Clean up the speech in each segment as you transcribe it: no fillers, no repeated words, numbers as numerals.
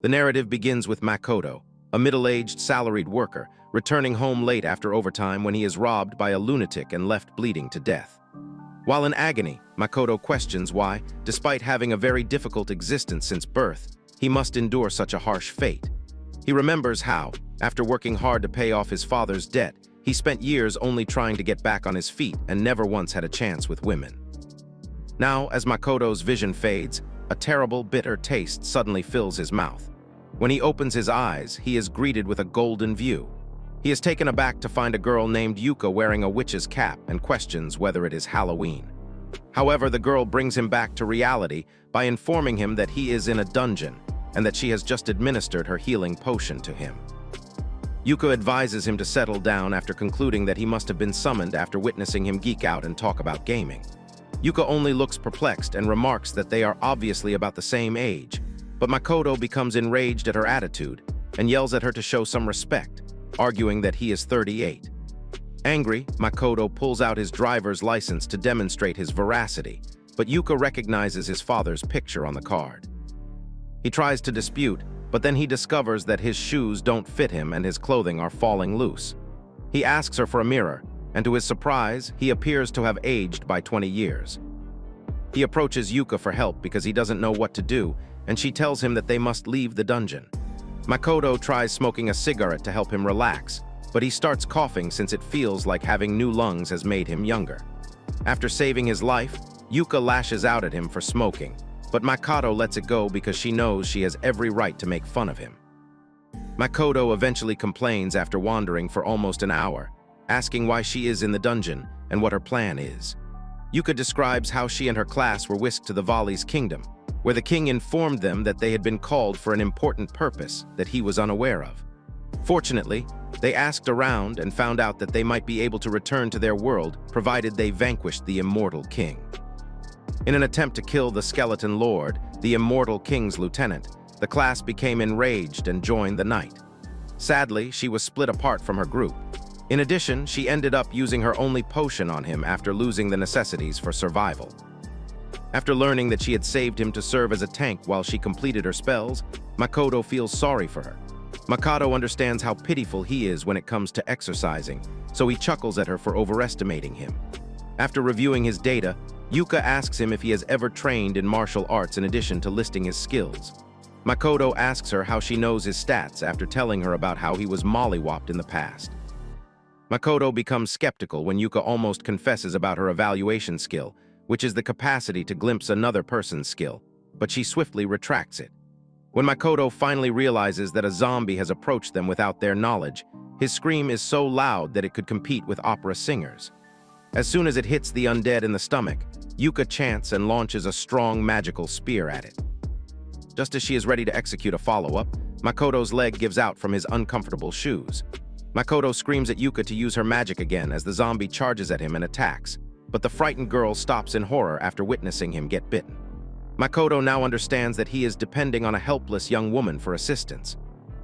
The narrative begins with Makoto, a middle-aged salaried worker, returning home late after overtime when he is robbed by a lunatic and left bleeding to death. While in agony, Makoto questions why, despite having a very difficult existence since birth, he must endure such a harsh fate. He remembers how, after working hard to pay off his father's debt, he spent years only trying to get back on his feet and never once had a chance with women. Now, as Makoto's vision fades, a terrible, bitter taste suddenly fills his mouth. When he opens his eyes, he is greeted with a golden view. He is taken aback to find a girl named Yuka wearing a witch's cap and questions whether it is Halloween. However, the girl brings him back to reality by informing him that he is in a dungeon and that she has just administered her healing potion to him. Yuka advises him to settle down after concluding that he must have been summoned after witnessing him geek out and talk about gaming. Yuka only looks perplexed and remarks that they are obviously about the same age, but Makoto becomes enraged at her attitude and yells at her to show some respect, arguing that he is 38. Angry, Makoto pulls out his driver's license to demonstrate his veracity, but Yuka recognizes his father's picture on the card. He tries to dispute, but then he discovers that his shoes don't fit him and his clothing are falling loose. He asks her for a mirror, and to his surprise, he appears to have aged by 20 years. He approaches Yuka for help because he doesn't know what to do, and she tells him that they must leave the dungeon. Makoto tries smoking a cigarette to help him relax, but he starts coughing since it feels like having new lungs has made him younger. After saving his life, Yuka lashes out at him for smoking, but Makoto lets it go because she knows she has every right to make fun of him. Makoto eventually complains after wandering for almost an hour, asking why she is in the dungeon and what her plan is. Yuka describes how she and her class were whisked to the Vali's kingdom, where the king informed them that they had been called for an important purpose that he was unaware of. Fortunately, they asked around and found out that they might be able to return to their world provided they vanquished the immortal king. In an attempt to kill the skeleton lord, the immortal king's lieutenant, the class became enraged and joined the night. Sadly, she was split apart from her group. In addition, she ended up using her only potion on him after losing the necessities for survival. After learning that she had saved him to serve as a tank while she completed her spells, Makoto feels sorry for her. Makoto understands how pitiful he is when it comes to exercising, so he chuckles at her for overestimating him. After reviewing his data, Yuka asks him if he has ever trained in martial arts in addition to listing his skills. Makoto asks her how she knows his stats after telling her about how he was mollywopped in the past. Makoto becomes skeptical when Yuka almost confesses about her evaluation skill, which is the capacity to glimpse another person's skill, but she swiftly retracts it. When Makoto finally realizes that a zombie has approached them without their knowledge, his scream is so loud that it could compete with opera singers. As soon as it hits the undead in the stomach, Yuka chants and launches a strong magical spear at it. Just as she is ready to execute a follow-up, Makoto's leg gives out from his uncomfortable shoes. Makoto screams at Yuka to use her magic again as the zombie charges at him and attacks, but the frightened girl stops in horror after witnessing him get bitten. Makoto now understands that he is depending on a helpless young woman for assistance.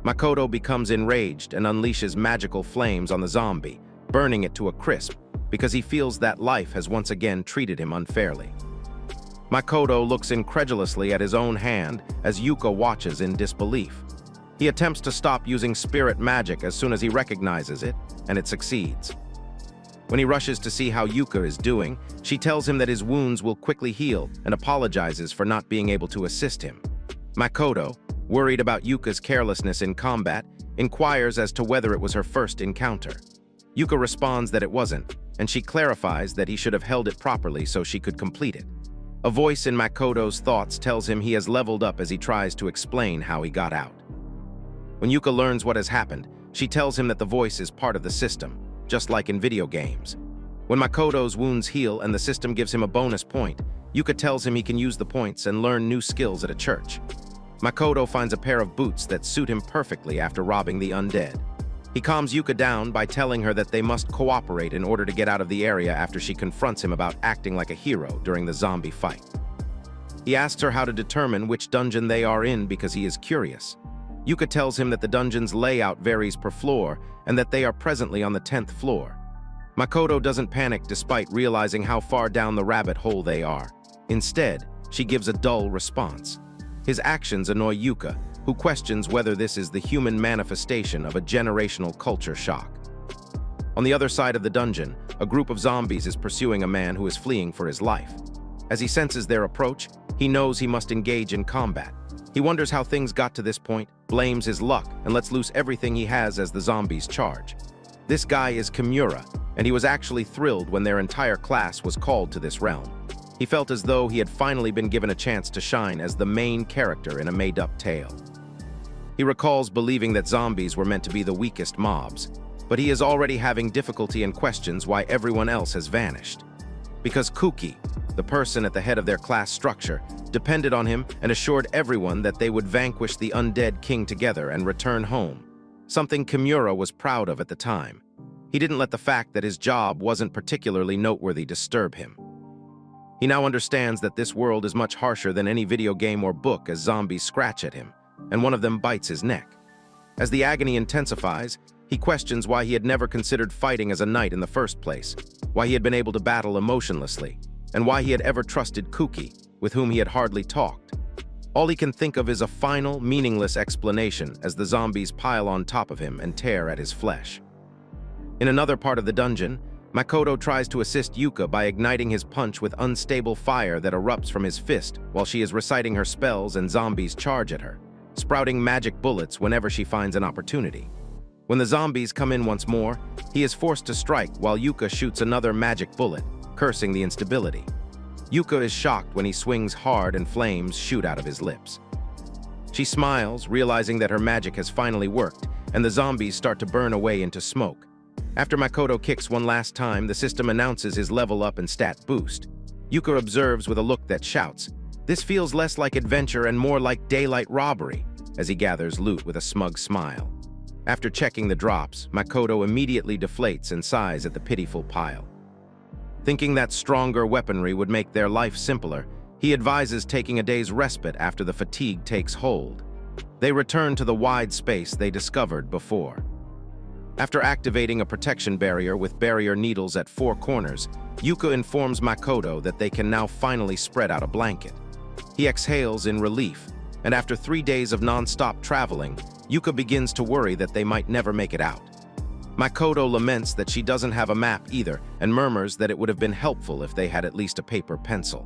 Makoto becomes enraged and unleashes magical flames on the zombie, burning it to a crisp, because he feels that life has once again treated him unfairly. Makoto looks incredulously at his own hand as Yuka watches in disbelief. He attempts to stop using spirit magic as soon as he recognizes it, and it succeeds. When he rushes to see how Yuka is doing, she tells him that his wounds will quickly heal and apologizes for not being able to assist him. Makoto, worried about Yuka's carelessness in combat, inquires as to whether it was her first encounter. Yuka responds that it wasn't, and she clarifies that he should have held it properly so she could complete it. A voice in Makoto's thoughts tells him he has leveled up as he tries to explain how he got out. When Yuka learns what has happened, she tells him that the voice is part of the system, just like in video games. When Makoto's wounds heal and the system gives him a bonus point, Yuka tells him he can use the points and learn new skills at a church. Makoto finds a pair of boots that suit him perfectly after robbing the undead. He calms Yuka down by telling her that they must cooperate in order to get out of the area after she confronts him about acting like a hero during the zombie fight. He asks her how to determine which dungeon they are in because he is curious. Yuka tells him that the dungeon's layout varies per floor and that they are presently on the 10th floor. Makoto doesn't panic despite realizing how far down the rabbit hole they are. Instead, she gives a dull response. His actions annoy Yuka, who questions whether this is the human manifestation of a generational culture shock. On the other side of the dungeon, a group of zombies is pursuing a man who is fleeing for his life. As he senses their approach, he knows he must engage in combat. He wonders how things got to this point, blames his luck, and lets loose everything he has as the zombies charge. This guy is Kimura, and he was actually thrilled when their entire class was called to this realm. He felt as though he had finally been given a chance to shine as the main character in a made-up tale. He recalls believing that zombies were meant to be the weakest mobs, but he is already having difficulty and questions why everyone else has vanished. Because Kuki, the person at the head of their class structure, depended on him and assured everyone that they would vanquish the undead king together and return home, something Kimura was proud of at the time. He didn't let the fact that his job wasn't particularly noteworthy disturb him. He now understands that this world is much harsher than any video game or book as zombies scratch at him, and one of them bites his neck. As the agony intensifies, he questions why he had never considered fighting as a knight in the first place, why he had been able to battle emotionlessly, and why he had ever trusted Kuki, with whom he had hardly talked. All he can think of is a final, meaningless explanation as the zombies pile on top of him and tear at his flesh. In another part of the dungeon, Makoto tries to assist Yuka by igniting his punch with unstable fire that erupts from his fist while she is reciting her spells and zombies charge at her, sprouting magic bullets whenever she finds an opportunity. When the zombies come in once more, he is forced to strike while Yuka shoots another magic bullet, cursing the instability. Yuka is shocked when he swings hard and flames shoot out of his lips. She smiles, realizing that her magic has finally worked, and the zombies start to burn away into smoke. After Makoto kicks one last time, the system announces his level up and stat boost. Yuka observes with a look that shouts, "This feels less like adventure and more like daylight robbery," as he gathers loot with a smug smile. After checking the drops, Makoto immediately deflates and sighs at the pitiful pile. Thinking that stronger weaponry would make their life simpler, he advises taking a day's respite after the fatigue takes hold. They return to the wide space they discovered before. After activating a protection barrier with barrier needles at 4 corners, Yuka informs Makoto that they can now finally spread out a blanket. He exhales in relief, and after 3 days of non-stop traveling, Yuka begins to worry that they might never make it out. Makoto laments that she doesn't have a map either and murmurs that it would have been helpful if they had at least a paper pencil.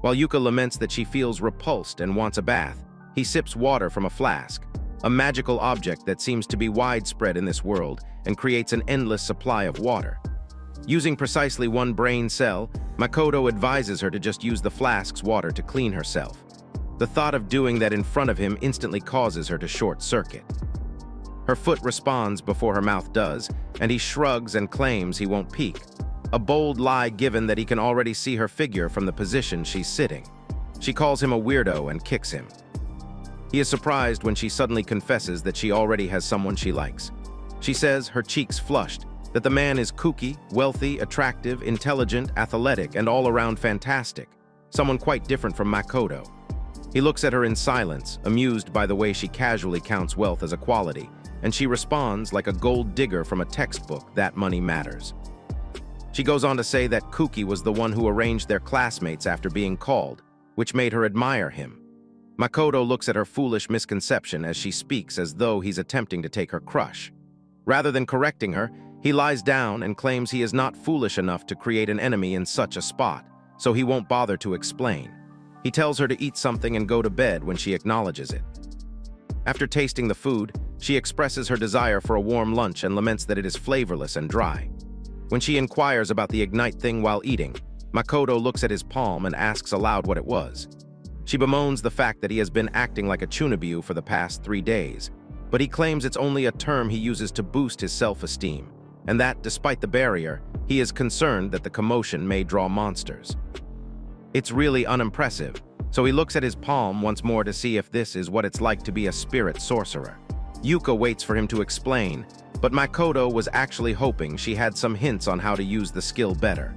While Yuka laments that she feels repulsed and wants a bath, he sips water from a flask, a magical object that seems to be widespread in this world and creates an endless supply of water. Using precisely 1 brain cell, Makoto advises her to just use the flask's water to clean herself. The thought of doing that in front of him instantly causes her to short-circuit. Her foot responds before her mouth does, and he shrugs and claims he won't peek. A bold lie given that he can already see her figure from the position she's sitting. She calls him a weirdo and kicks him. He is surprised when she suddenly confesses that she already has someone she likes. She says, her cheeks flushed, that the man is kooky, wealthy, attractive, intelligent, athletic, and all-around fantastic. Someone quite different from Makoto. He looks at her in silence, amused by the way she casually counts wealth as a quality, and she responds like a gold digger from a textbook that money matters. She goes on to say that Kuki was the one who arranged their classmates after being called, which made her admire him. Makoto looks at her foolish misconception as she speaks as though he's attempting to take her crush. Rather than correcting her, he lies down and claims he is not foolish enough to create an enemy in such a spot, so he won't bother to explain. He tells her to eat something and go to bed when she acknowledges it. After tasting the food, she expresses her desire for a warm lunch and laments that it is flavorless and dry. When she inquires about the Ignite thing while eating, Makoto looks at his palm and asks aloud what it was. She bemoans the fact that he has been acting like a chunabiu for the past 3 days, but he claims it's only a term he uses to boost his self-esteem, and that, despite the barrier, he is concerned that the commotion may draw monsters. It's really unimpressive, so he looks at his palm once more to see if this is what it's like to be a spirit sorcerer. Yuka waits for him to explain, but Makoto was actually hoping she had some hints on how to use the skill better.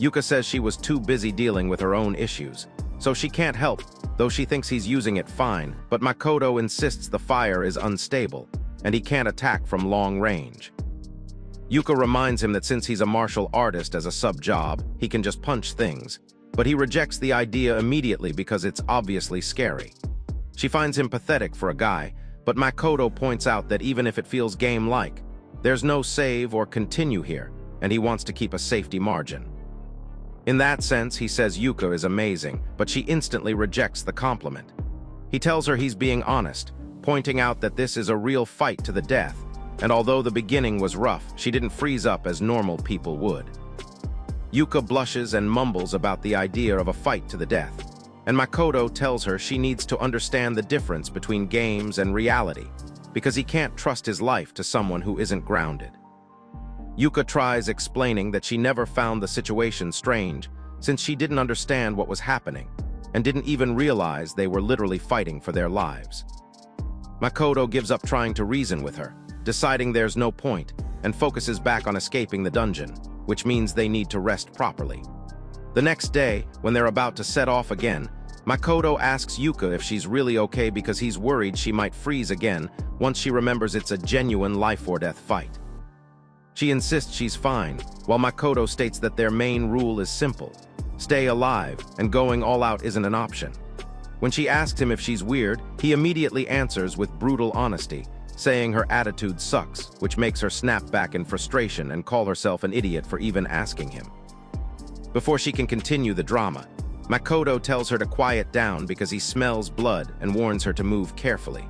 Yuka says she was too busy dealing with her own issues, so she can't help, though she thinks he's using it fine, but Makoto insists the fire is unstable, and he can't attack from long range. Yuka reminds him that since he's a martial artist as a sub-job, he can just punch things, but he rejects the idea immediately because it's obviously scary. She finds him pathetic for a guy, but Makoto points out that even if it feels game-like, there's no save or continue here, and he wants to keep a safety margin. In that sense, he says Yuka is amazing, but she instantly rejects the compliment. He tells her he's being honest, pointing out that this is a real fight to the death, and although the beginning was rough, she didn't freeze up as normal people would. Yuka blushes and mumbles about the idea of a fight to the death, and Makoto tells her she needs to understand the difference between games and reality, because he can't trust his life to someone who isn't grounded. Yuka tries explaining that she never found the situation strange, since she didn't understand what was happening, and didn't even realize they were literally fighting for their lives. Makoto gives up trying to reason with her, deciding there's no point, and focuses back on escaping the dungeon, which means they need to rest properly. The next day, when they're about to set off again, Makoto asks Yuka if she's really okay because he's worried she might freeze again once she remembers it's a genuine life-or-death fight. She insists she's fine, while Makoto states that their main rule is simple: stay alive, and going all out isn't an option. When she asks him if she's weird, he immediately answers with brutal honesty, saying her attitude sucks, which makes her snap back in frustration and call herself an idiot for even asking him. Before she can continue the drama, Makoto tells her to quiet down because he smells blood and warns her to move carefully.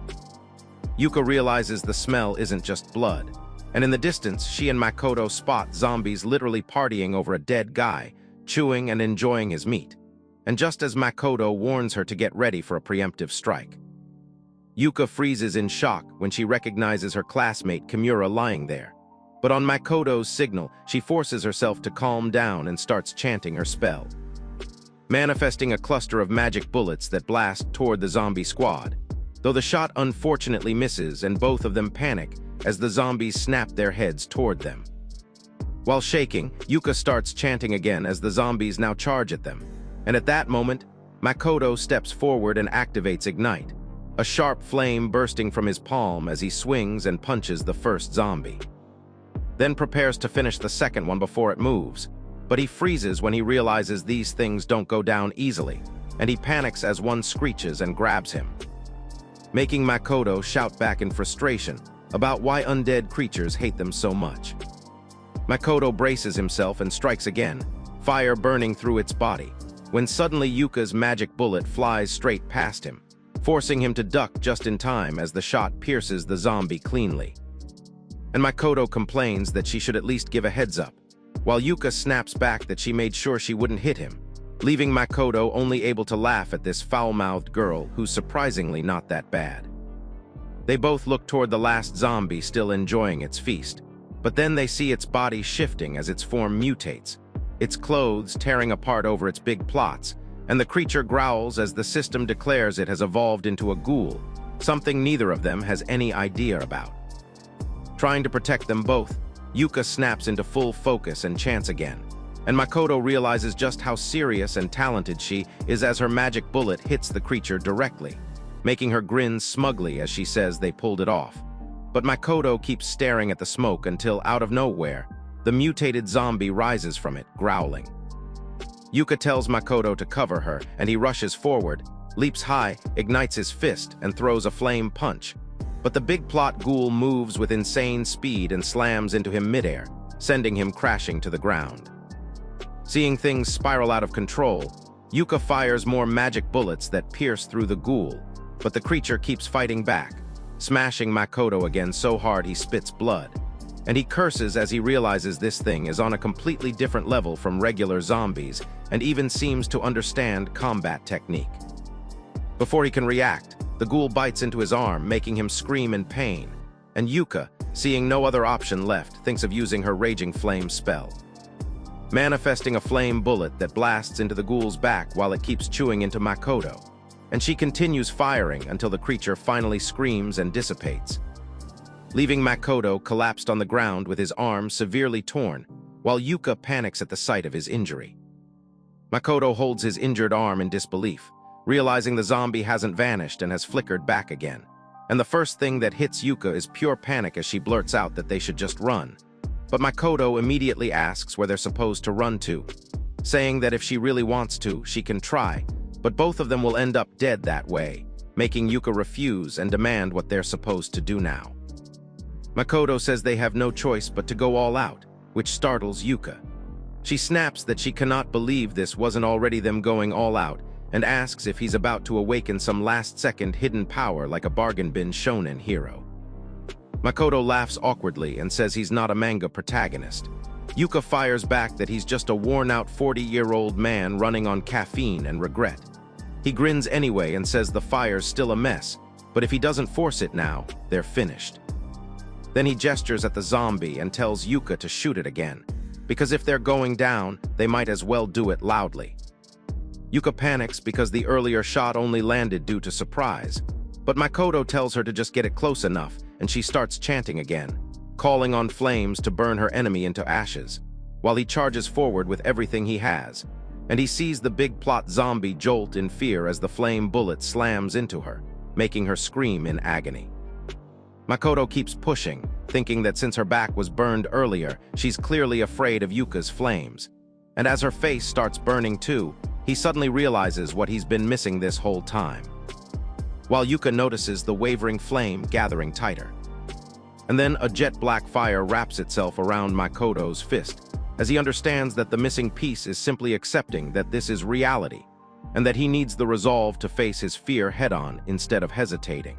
Yuka realizes the smell isn't just blood, and in the distance, she and Makoto spot zombies literally partying over a dead guy, chewing and enjoying his meat. And just as Makoto warns her to get ready for a preemptive strike, Yuka freezes in shock when she recognizes her classmate Kimura lying there. But on Makoto's signal, she forces herself to calm down and starts chanting her spell, manifesting a cluster of magic bullets that blast toward the zombie squad, though the shot unfortunately misses and both of them panic as the zombies snap their heads toward them. While shaking, Yuka starts chanting again as the zombies now charge at them, and at that moment, Makoto steps forward and activates Ignite, a sharp flame bursting from his palm as he swings and punches the first zombie. Then prepares to finish the second one before it moves, but he freezes when he realizes these things don't go down easily, and he panics as one screeches and grabs him, making Makoto shout back in frustration about why undead creatures hate them so much. Makoto braces himself and strikes again, fire burning through its body, when suddenly Yuka's magic bullet flies straight past him, forcing him to duck just in time as the shot pierces the zombie cleanly. And Makoto complains that she should at least give a heads up, while Yuka snaps back that she made sure she wouldn't hit him, leaving Makoto only able to laugh at this foul-mouthed girl who's surprisingly not that bad. They both look toward the last zombie still enjoying its feast, but then they see its body shifting as its form mutates, its clothes tearing apart over its big plots, and the creature growls as the system declares it has evolved into a ghoul, something neither of them has any idea about. Trying to protect them both, Yuka snaps into full focus and chants again, and Makoto realizes just how serious and talented she is as her magic bullet hits the creature directly, making her grin smugly as she says they pulled it off. But Makoto keeps staring at the smoke until, out of nowhere, the mutated zombie rises from it, growling. Yuka tells Makoto to cover her, and he rushes forward, leaps high, ignites his fist, and throws a flame punch. But the big plot ghoul moves with insane speed and slams into him midair, sending him crashing to the ground. Seeing things spiral out of control, Yuka fires more magic bullets that pierce through the ghoul, but the creature keeps fighting back, smashing Makoto again so hard he spits blood, and he curses as he realizes this thing is on a completely different level from regular zombies and even seems to understand combat technique. Before he can react, the ghoul bites into his arm, making him scream in pain, and Yuka, seeing no other option left, thinks of using her Raging Flame spell, manifesting a flame bullet that blasts into the ghoul's back while it keeps chewing into Makoto, and she continues firing until the creature finally screams and dissipates, leaving Makoto collapsed on the ground with his arm severely torn, while Yuka panics at the sight of his injury. Makoto holds his injured arm in disbelief, realizing the zombie hasn't vanished and has flickered back again, and the first thing that hits Yuka is pure panic as she blurts out that they should just run. But Makoto immediately asks where they're supposed to run to, saying that if she really wants to, she can try, but both of them will end up dead that way, making Yuka refuse and demand what they're supposed to do now. Makoto says they have no choice but to go all out, which startles Yuka. She snaps that she cannot believe this wasn't already them going all out, and asks if he's about to awaken some last-second hidden power like a bargain bin shonen hero. Makoto laughs awkwardly and says he's not a manga protagonist. Yuka fires back that he's just a worn-out 40-year-old man running on caffeine and regret. He grins anyway and says the fire's still a mess, but if he doesn't force it now, they're finished. Then he gestures at the zombie and tells Yuka to shoot it again, because if they're going down, they might as well do it loudly. Yuka panics because the earlier shot only landed due to surprise, but Makoto tells her to just get it close enough, and she starts chanting again, calling on flames to burn her enemy into ashes, while he charges forward with everything he has, and he sees the big plot zombie jolt in fear as the flame bullet slams into her, making her scream in agony. Makoto keeps pushing, thinking that since her back was burned earlier, she's clearly afraid of Yuka's flames. And as her face starts burning too, he suddenly realizes what he's been missing this whole time, while Yuka notices the wavering flame gathering tighter. And then a jet black fire wraps itself around Makoto's fist, as he understands that the missing piece is simply accepting that this is reality, and that he needs the resolve to face his fear head-on instead of hesitating.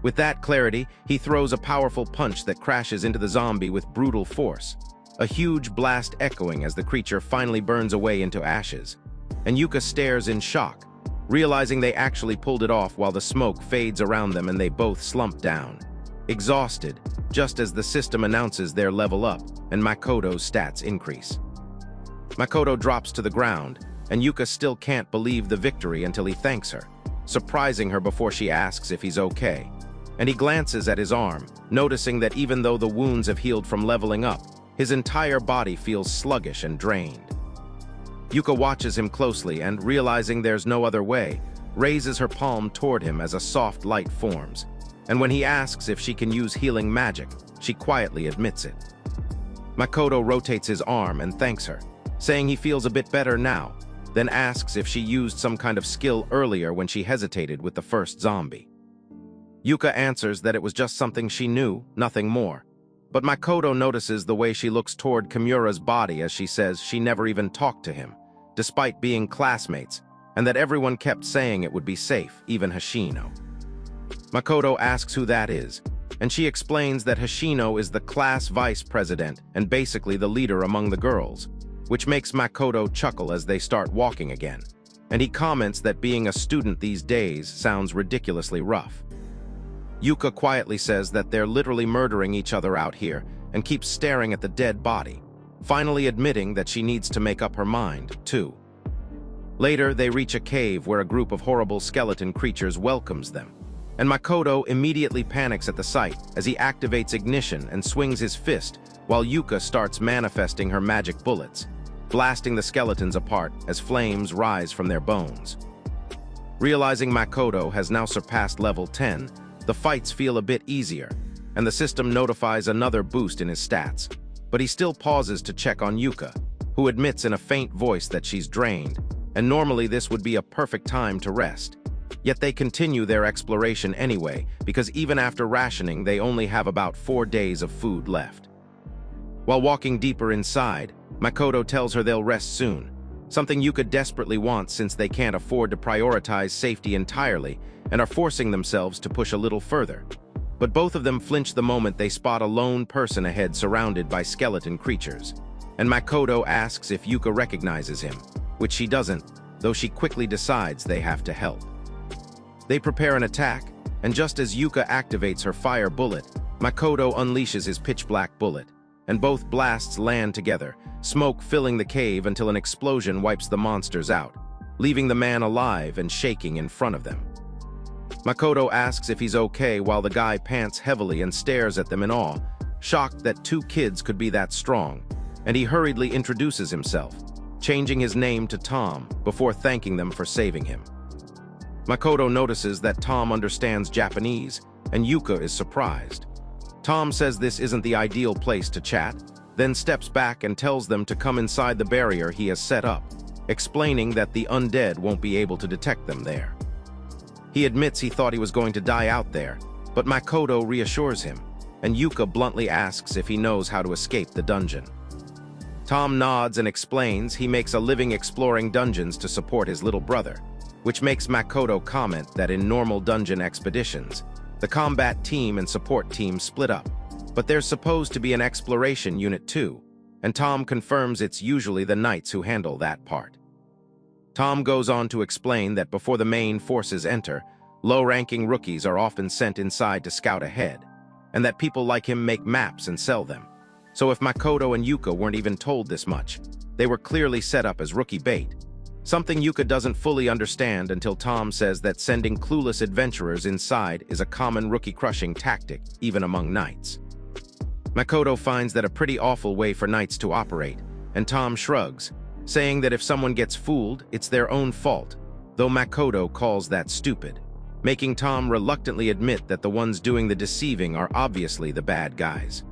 With that clarity, he throws a powerful punch that crashes into the zombie with brutal force, a huge blast echoing as the creature finally burns away into ashes. And Yuka stares in shock, realizing they actually pulled it off while the smoke fades around them and they both slump down, exhausted, just as the system announces their level up and Makoto's stats increase. Makoto drops to the ground, and Yuka still can't believe the victory until he thanks her, surprising her before she asks if he's okay. And he glances at his arm, noticing that even though the wounds have healed from leveling up, his entire body feels sluggish and drained. Yuka watches him closely and, realizing there's no other way, raises her palm toward him as a soft light forms, and when he asks if she can use healing magic, she quietly admits it. Makoto rotates his arm and thanks her, saying he feels a bit better now, then asks if she used some kind of skill earlier when she hesitated with the first zombie. Yuka answers that it was just something she knew, nothing more. But Makoto notices the way she looks toward Kimura's body as she says she never even talked to him, despite being classmates, and that everyone kept saying it would be safe, even Hoshino. Makoto asks who that is, and she explains that Hoshino is the class vice president and basically the leader among the girls, which makes Makoto chuckle as they start walking again, and he comments that being a student these days sounds ridiculously rough. Yuka quietly says that they're literally murdering each other out here and keeps staring at the dead body, finally admitting that she needs to make up her mind, too. Later, they reach a cave where a group of horrible skeleton creatures welcomes them, and Makoto immediately panics at the sight as he activates ignition and swings his fist while Yuka starts manifesting her magic bullets, blasting the skeletons apart as flames rise from their bones. Realizing Makoto has now surpassed level 10, the fights feel a bit easier, and the system notifies another boost in his stats, but he still pauses to check on Yuka, who admits in a faint voice that she's drained, and normally this would be a perfect time to rest. Yet they continue their exploration anyway, because even after rationing, they only have about 4 days of food left. While walking deeper inside, Makoto tells her they'll rest soon, something Yuka desperately wants since they can't afford to prioritize safety entirely and are forcing themselves to push a little further. But both of them flinch the moment they spot a lone person ahead surrounded by skeleton creatures, and Makoto asks if Yuka recognizes him, which she doesn't, though she quickly decides they have to help. They prepare an attack, and just as Yuka activates her fire bullet, Makoto unleashes his pitch-black bullet, and both blasts land together, smoke filling the cave until an explosion wipes the monsters out, leaving the man alive and shaking in front of them. Makoto asks if he's okay while the guy pants heavily and stares at them in awe, shocked that 2 kids could be that strong, and he hurriedly introduces himself, changing his name to Tom before thanking them for saving him. Makoto notices that Tom understands Japanese, and Yuka is surprised. Tom says this isn't the ideal place to chat, then steps back and tells them to come inside the barrier he has set up, explaining that the undead won't be able to detect them there. He admits he thought he was going to die out there, but Makoto reassures him, and Yuka bluntly asks if he knows how to escape the dungeon. Tom nods and explains he makes a living exploring dungeons to support his little brother, which makes Makoto comment that in normal dungeon expeditions, the combat team and support team split up, but there's supposed to be an exploration unit too, and Tom confirms it's usually the knights who handle that part. Tom goes on to explain that before the main forces enter, low-ranking rookies are often sent inside to scout ahead, and that people like him make maps and sell them. So if Makoto and Yuka weren't even told this much, they were clearly set up as rookie bait, something Yuka doesn't fully understand until Tom says that sending clueless adventurers inside is a common rookie-crushing tactic, even among knights. Makoto finds that a pretty awful way for knights to operate, and Tom shrugs, saying that if someone gets fooled, it's their own fault, though Makoto calls that stupid, making Tom reluctantly admit that the ones doing the deceiving are obviously the bad guys.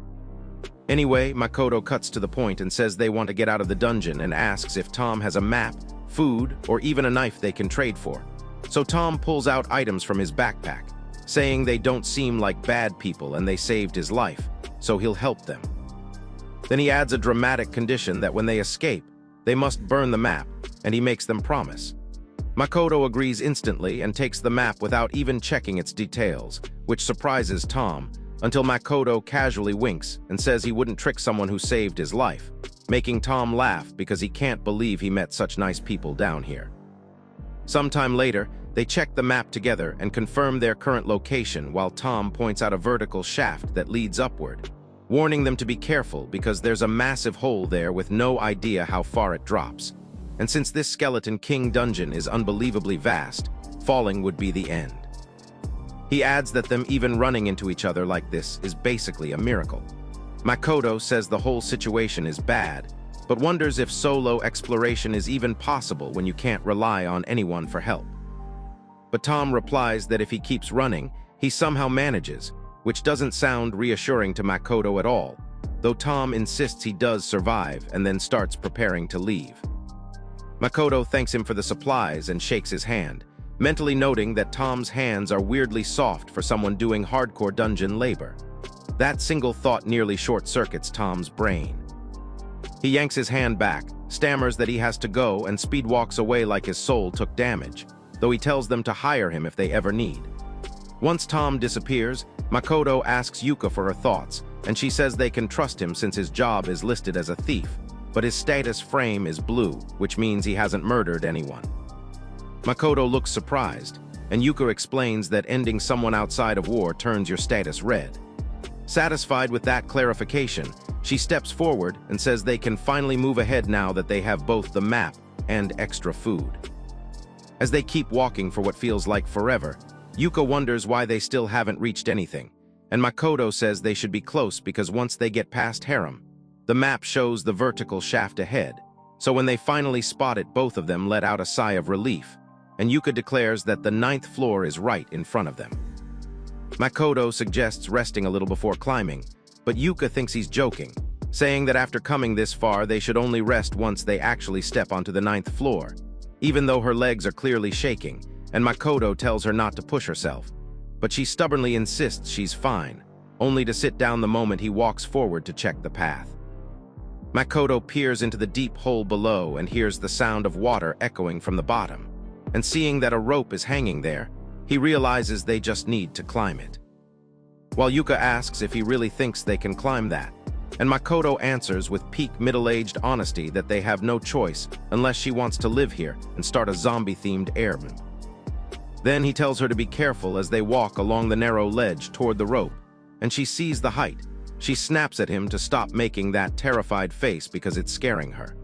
Anyway, Makoto cuts to the point and says they want to get out of the dungeon and asks if Tom has a map, food, or even a knife they can trade for. So Tom pulls out items from his backpack, saying they don't seem like bad people and they saved his life, so he'll help them. Then he adds a dramatic condition that when they escape, they must burn the map, and he makes them promise. Makoto agrees instantly and takes the map without even checking its details, which surprises Tom, until Makoto casually winks and says he wouldn't trick someone who saved his life, making Tom laugh because he can't believe he met such nice people down here. Sometime later, they check the map together and confirm their current location while Tom points out a vertical shaft that leads upward, warning them to be careful because there's a massive hole there with no idea how far it drops. And since this Skeleton King dungeon is unbelievably vast, falling would be the end. He adds that them even running into each other like this is basically a miracle. Makoto says the whole situation is bad, but wonders if solo exploration is even possible when you can't rely on anyone for help. But Tom replies that if he keeps running, he somehow manages, which doesn't sound reassuring to Makoto at all, though Tom insists he does survive and then starts preparing to leave. Makoto thanks him for the supplies and shakes his hand, mentally noting that Tom's hands are weirdly soft for someone doing hardcore dungeon labor. That single thought nearly short-circuits Tom's brain. He yanks his hand back, stammers that he has to go, and speed walks away like his soul took damage, though he tells them to hire him if they ever need. Once Tom disappears, Makoto asks Yuka for her thoughts, and she says they can trust him since his job is listed as a thief, but his status frame is blue, which means he hasn't murdered anyone. Makoto looks surprised, and Yuka explains that ending someone outside of war turns your status red. Satisfied with that clarification, she steps forward and says they can finally move ahead now that they have both the map and extra food. As they keep walking for what feels like forever, Yuka wonders why they still haven't reached anything, and Makoto says they should be close because once they get past Harem, the map shows the vertical shaft ahead, so when they finally spot it, both of them let out a sigh of relief, and Yuka declares that the 9th floor is right in front of them. Makoto suggests resting a little before climbing, but Yuka thinks he's joking, saying that after coming this far they should only rest once they actually step onto the 9th floor, even though her legs are clearly shaking, and Makoto tells her not to push herself. But she stubbornly insists she's fine, only to sit down the moment he walks forward to check the path. Makoto peers into the deep hole below and hears the sound of water echoing from the bottom, and seeing that a rope is hanging there, he realizes they just need to climb it. While Yuka asks if he really thinks they can climb that, and Makoto answers with peak middle-aged honesty that they have no choice unless she wants to live here and start a zombie-themed airman. Then he tells her to be careful as they walk along the narrow ledge toward the rope, and she sees the height. She snaps at him to stop making that terrified face because it's scaring her.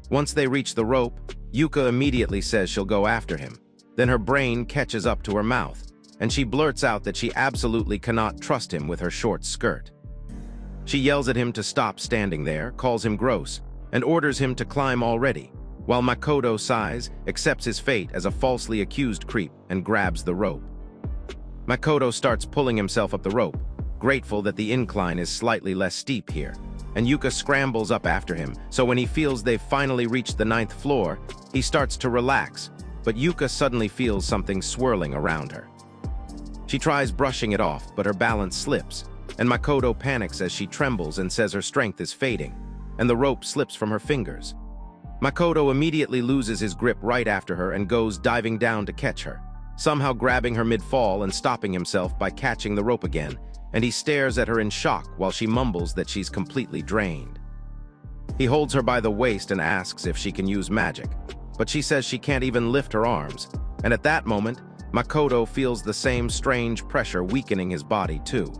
Once they reach the rope, Yuka immediately says she'll go after him. Then her brain catches up to her mouth, and she blurts out that she absolutely cannot trust him with her short skirt. She yells at him to stop standing there, calls him gross, and orders him to climb already, while Makoto sighs, accepts his fate as a falsely accused creep, and grabs the rope. Makoto starts pulling himself up the rope, grateful that the incline is slightly less steep here, and Yuka scrambles up after him, so when he feels they've finally reached the 9th floor, he starts to relax, but Yuka suddenly feels something swirling around her. She tries brushing it off, but her balance slips, and Makoto panics as she trembles and says her strength is fading, and the rope slips from her fingers. Makoto immediately loses his grip right after her and goes diving down to catch her, somehow grabbing her mid-fall and stopping himself by catching the rope again, and he stares at her in shock while she mumbles that she's completely drained. He holds her by the waist and asks if she can use magic, but she says she can't even lift her arms, and at that moment, Makoto feels the same strange pressure weakening his body too.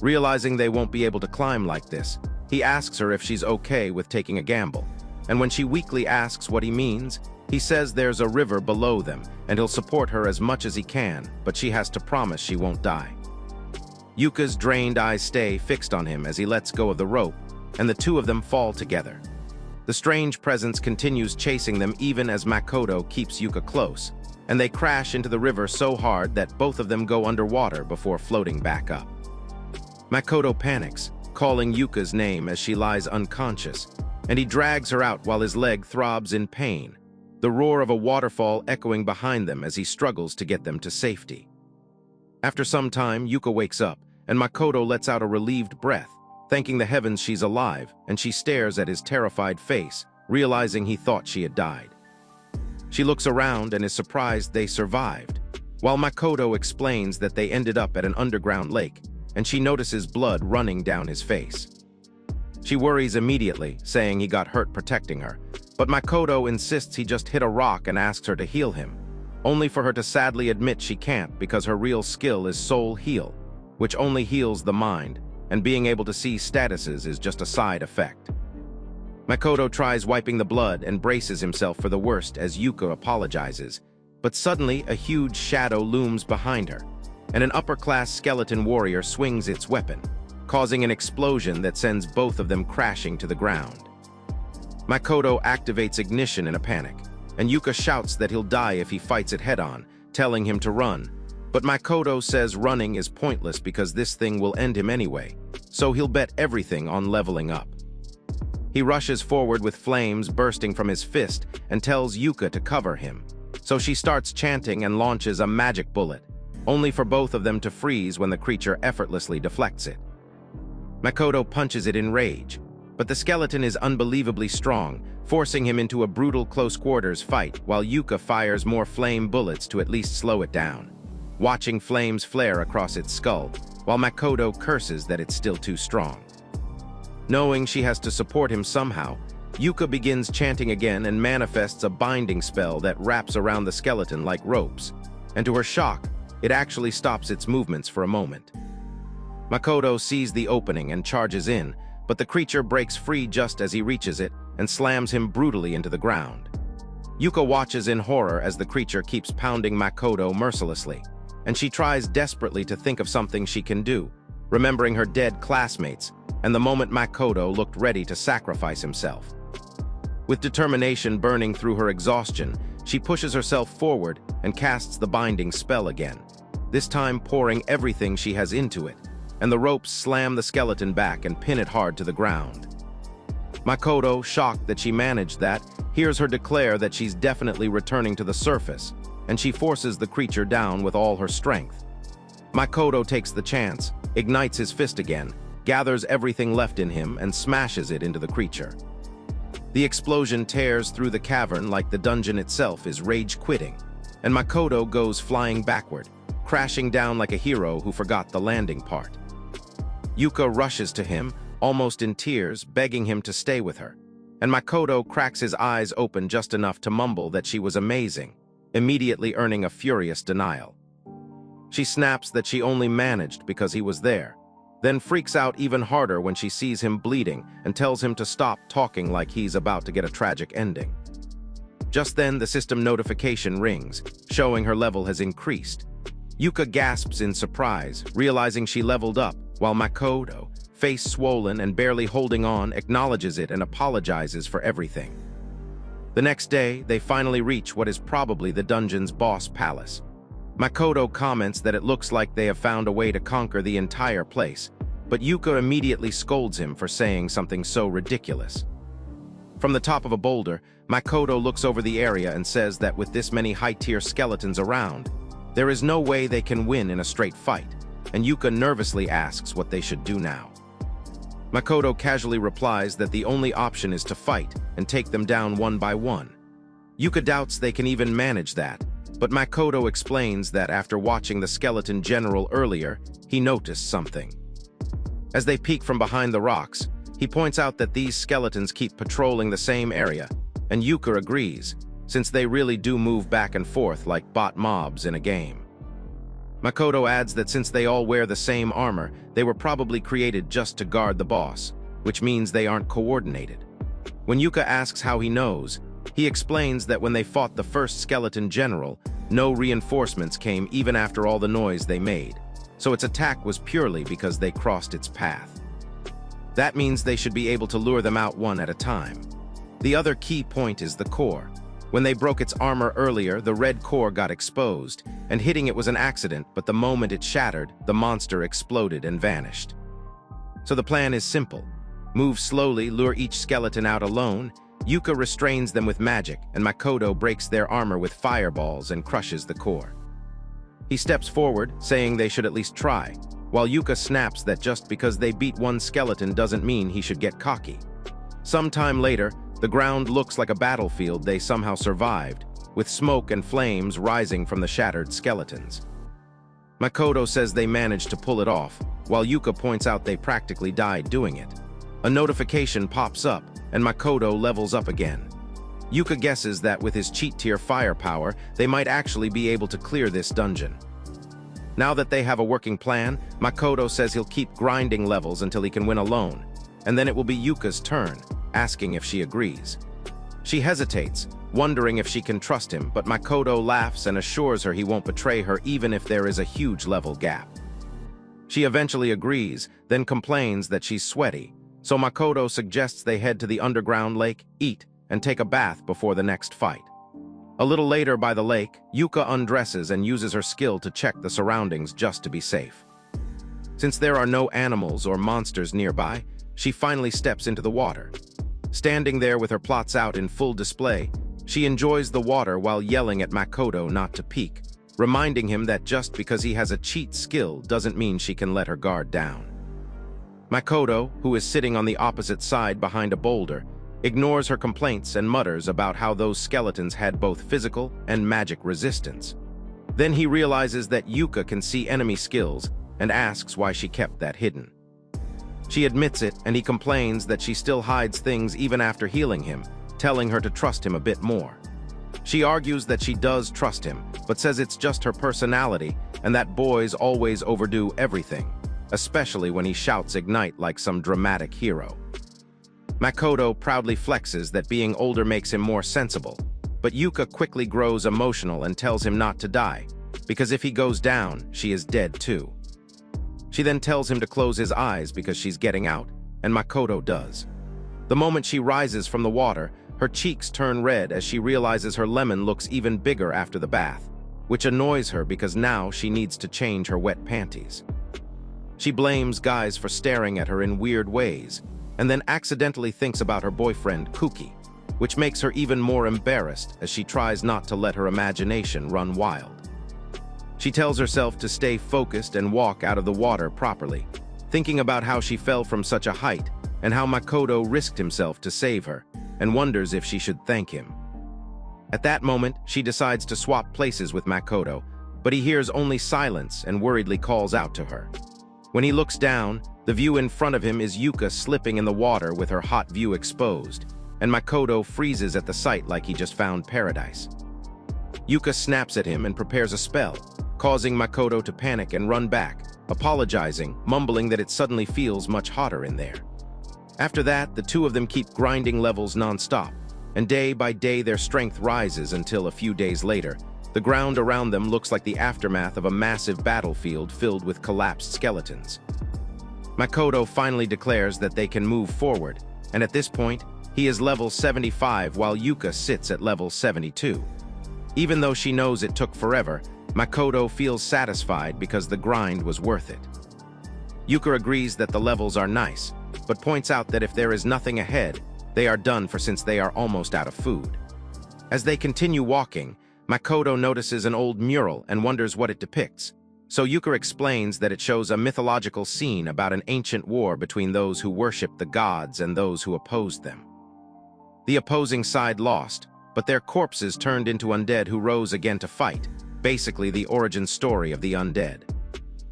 Realizing they won't be able to climb like this, he asks her if she's okay with taking a gamble, and when she weakly asks what he means, he says there's a river below them and he'll support her as much as he can, but she has to promise she won't die. Yuka's drained eyes stay fixed on him as he lets go of the rope, and the two of them fall together. The strange presence continues chasing them even as Makoto keeps Yuka close, and they crash into the river so hard that both of them go underwater before floating back up. Makoto panics, calling Yuka's name as she lies unconscious, and he drags her out while his leg throbs in pain, the roar of a waterfall echoing behind them as he struggles to get them to safety. After some time, Yuka wakes up, and Makoto lets out a relieved breath, thanking the heavens she's alive, and she stares at his terrified face, realizing he thought she had died. She looks around and is surprised they survived, while Makoto explains that they ended up at an underground lake, and she notices blood running down his face. She worries immediately, saying he got hurt protecting her, but Makoto insists he just hit a rock and asks her to heal him, only for her to sadly admit she can't because her real skill is soul heal, which only heals the mind, and being able to see statuses is just a side effect. Makoto tries wiping the blood and braces himself for the worst as Yuka apologizes, but suddenly a huge shadow looms behind her, and an upper-class skeleton warrior swings its weapon, causing an explosion that sends both of them crashing to the ground. Makoto activates ignition in a panic, and Yuka shouts that he'll die if he fights it head-on, telling him to run, but Makoto says running is pointless because this thing will end him anyway, so he'll bet everything on leveling up. He rushes forward with flames bursting from his fist and tells Yuka to cover him, so she starts chanting and launches a magic bullet, only for both of them to freeze when the creature effortlessly deflects it. Makoto punches it in rage, but the skeleton is unbelievably strong, forcing him into a brutal close-quarters fight while Yuka fires more flame bullets to at least slow it down, watching flames flare across its skull, while Makoto curses that it's still too strong. Knowing she has to support him somehow, Yuka begins chanting again and manifests a binding spell that wraps around the skeleton like ropes, and to her shock, it actually stops its movements for a moment. Makoto sees the opening and charges in, but the creature breaks free just as he reaches it and slams him brutally into the ground. Yuka watches in horror as the creature keeps pounding Makoto mercilessly, and she tries desperately to think of something she can do, remembering her dead classmates and the moment Makoto looked ready to sacrifice himself. With determination burning through her exhaustion, she pushes herself forward and casts the binding spell again, this time pouring everything she has into it, and the ropes slam the skeleton back and pin it hard to the ground. Makoto, shocked that she managed that, hears her declare that she's definitely returning to the surface, and she forces the creature down with all her strength. Makoto takes the chance, ignites his fist again, gathers everything left in him, and smashes it into the creature. The explosion tears through the cavern like the dungeon itself is rage-quitting, and Makoto goes flying backward, crashing down like a hero who forgot the landing part. Yuka rushes to him, almost in tears, begging him to stay with her, and Makoto cracks his eyes open just enough to mumble that she was amazing, immediately earning a furious denial. She snaps that she only managed because he was there, then freaks out even harder when she sees him bleeding and tells him to stop talking like he's about to get a tragic ending. Just then, the system notification rings, showing her level has increased. Yuka gasps in surprise, realizing she leveled up, while Makoto, face swollen and barely holding on, acknowledges it and apologizes for everything. The next day, they finally reach what is probably the dungeon's boss palace. Makoto comments that it looks like they have found a way to conquer the entire place, but Yuka immediately scolds him for saying something so ridiculous. From the top of a boulder, Makoto looks over the area and says that with this many high-tier skeletons around, there is no way they can win in a straight fight, and Yuka nervously asks what they should do now. Makoto casually replies that the only option is to fight and take them down one by one. Yuka doubts they can even manage that, but Makoto explains that after watching the skeleton general earlier, he noticed something. As they peek from behind the rocks, he points out that these skeletons keep patrolling the same area, and Yuka agrees, since they really do move back and forth like bot mobs in a game. Makoto adds that since they all wear the same armor, they were probably created just to guard the boss, which means they aren't coordinated. When Yuka asks how he knows, he explains that when they fought the first skeleton general, no reinforcements came even after all the noise they made, so its attack was purely because they crossed its path. That means they should be able to lure them out one at a time. The other key point is the core. When they broke its armor earlier, the red core got exposed, and hitting it was an accident, but the moment it shattered, the monster exploded and vanished. So the plan is simple. Move slowly, lure each skeleton out alone. Yuka restrains them with magic, and Makoto breaks their armor with fireballs and crushes the core. He steps forward, saying they should at least try, while Yuka snaps that just because they beat one skeleton doesn't mean he should get cocky. Sometime later, the ground looks like a battlefield they somehow survived, with smoke and flames rising from the shattered skeletons. Makoto says they managed to pull it off, while Yuka points out they practically died doing it. A notification pops up, and Makoto levels up again. Yuka guesses that with his cheat-tier firepower, they might actually be able to clear this dungeon. Now that they have a working plan, Makoto says he'll keep grinding levels until he can win alone, and then it will be Yuka's turn, asking if she agrees. She hesitates, wondering if she can trust him, but Makoto laughs and assures her he won't betray her even if there is a huge level gap. She eventually agrees, then complains that she's sweaty, so Makoto suggests they head to the underground lake, eat, and take a bath before the next fight. A little later by the lake, Yuka undresses and uses her skill to check the surroundings just to be safe. Since there are no animals or monsters nearby, she finally steps into the water. Standing there with her plots out in full display, she enjoys the water while yelling at Makoto not to peek, reminding him that just because he has a cheat skill doesn't mean she can let her guard down. Makoto, who is sitting on the opposite side behind a boulder, ignores her complaints and mutters about how those skeletons had both physical and magic resistance. Then he realizes that Yuka can see enemy skills and asks why she kept that hidden. She admits it, and he complains that she still hides things even after healing him, telling her to trust him a bit more. She argues that she does trust him, but says it's just her personality and that boys always overdo everything, especially when he shouts ignite like some dramatic hero. Makoto proudly flexes that being older makes him more sensible, but Yuka quickly grows emotional and tells him not to die, because if he goes down, she is dead too. She then tells him to close his eyes because she's getting out, and Makoto does. The moment she rises from the water, her cheeks turn red as she realizes her lemon looks even bigger after the bath, which annoys her because now she needs to change her wet panties. She blames guys for staring at her in weird ways, and then accidentally thinks about her boyfriend, Kuki, which makes her even more embarrassed as she tries not to let her imagination run wild. She tells herself to stay focused and walk out of the water properly, thinking about how she fell from such a height and how Makoto risked himself to save her, and wonders if she should thank him. At that moment, she decides to swap places with Makoto, but he hears only silence and worriedly calls out to her. When he looks down, the view in front of him is Yuka slipping in the water with her hot view exposed, and Makoto freezes at the sight like he just found paradise. Yuka snaps at him and prepares a spell, causing Makoto to panic and run back, apologizing, mumbling that it suddenly feels much hotter in there. After that, the two of them keep grinding levels non-stop, and day by day their strength rises until a few days later, the ground around them looks like the aftermath of a massive battlefield filled with collapsed skeletons. Makoto finally declares that they can move forward, and at this point, he is level 75 while Yuka sits at level 72. Even though she knows it took forever, Makoto feels satisfied because the grind was worth it. Yuka agrees that the levels are nice, but points out that if there is nothing ahead, They are done for since they are almost out of food. As they continue walking, Makoto notices an old mural and wonders what it depicts. So Yuka explains that it shows a mythological scene about an ancient war between those who worshipped the gods and those who opposed them. The opposing side lost, but their corpses turned into undead who rose again to fight, basically the origin story of the undead.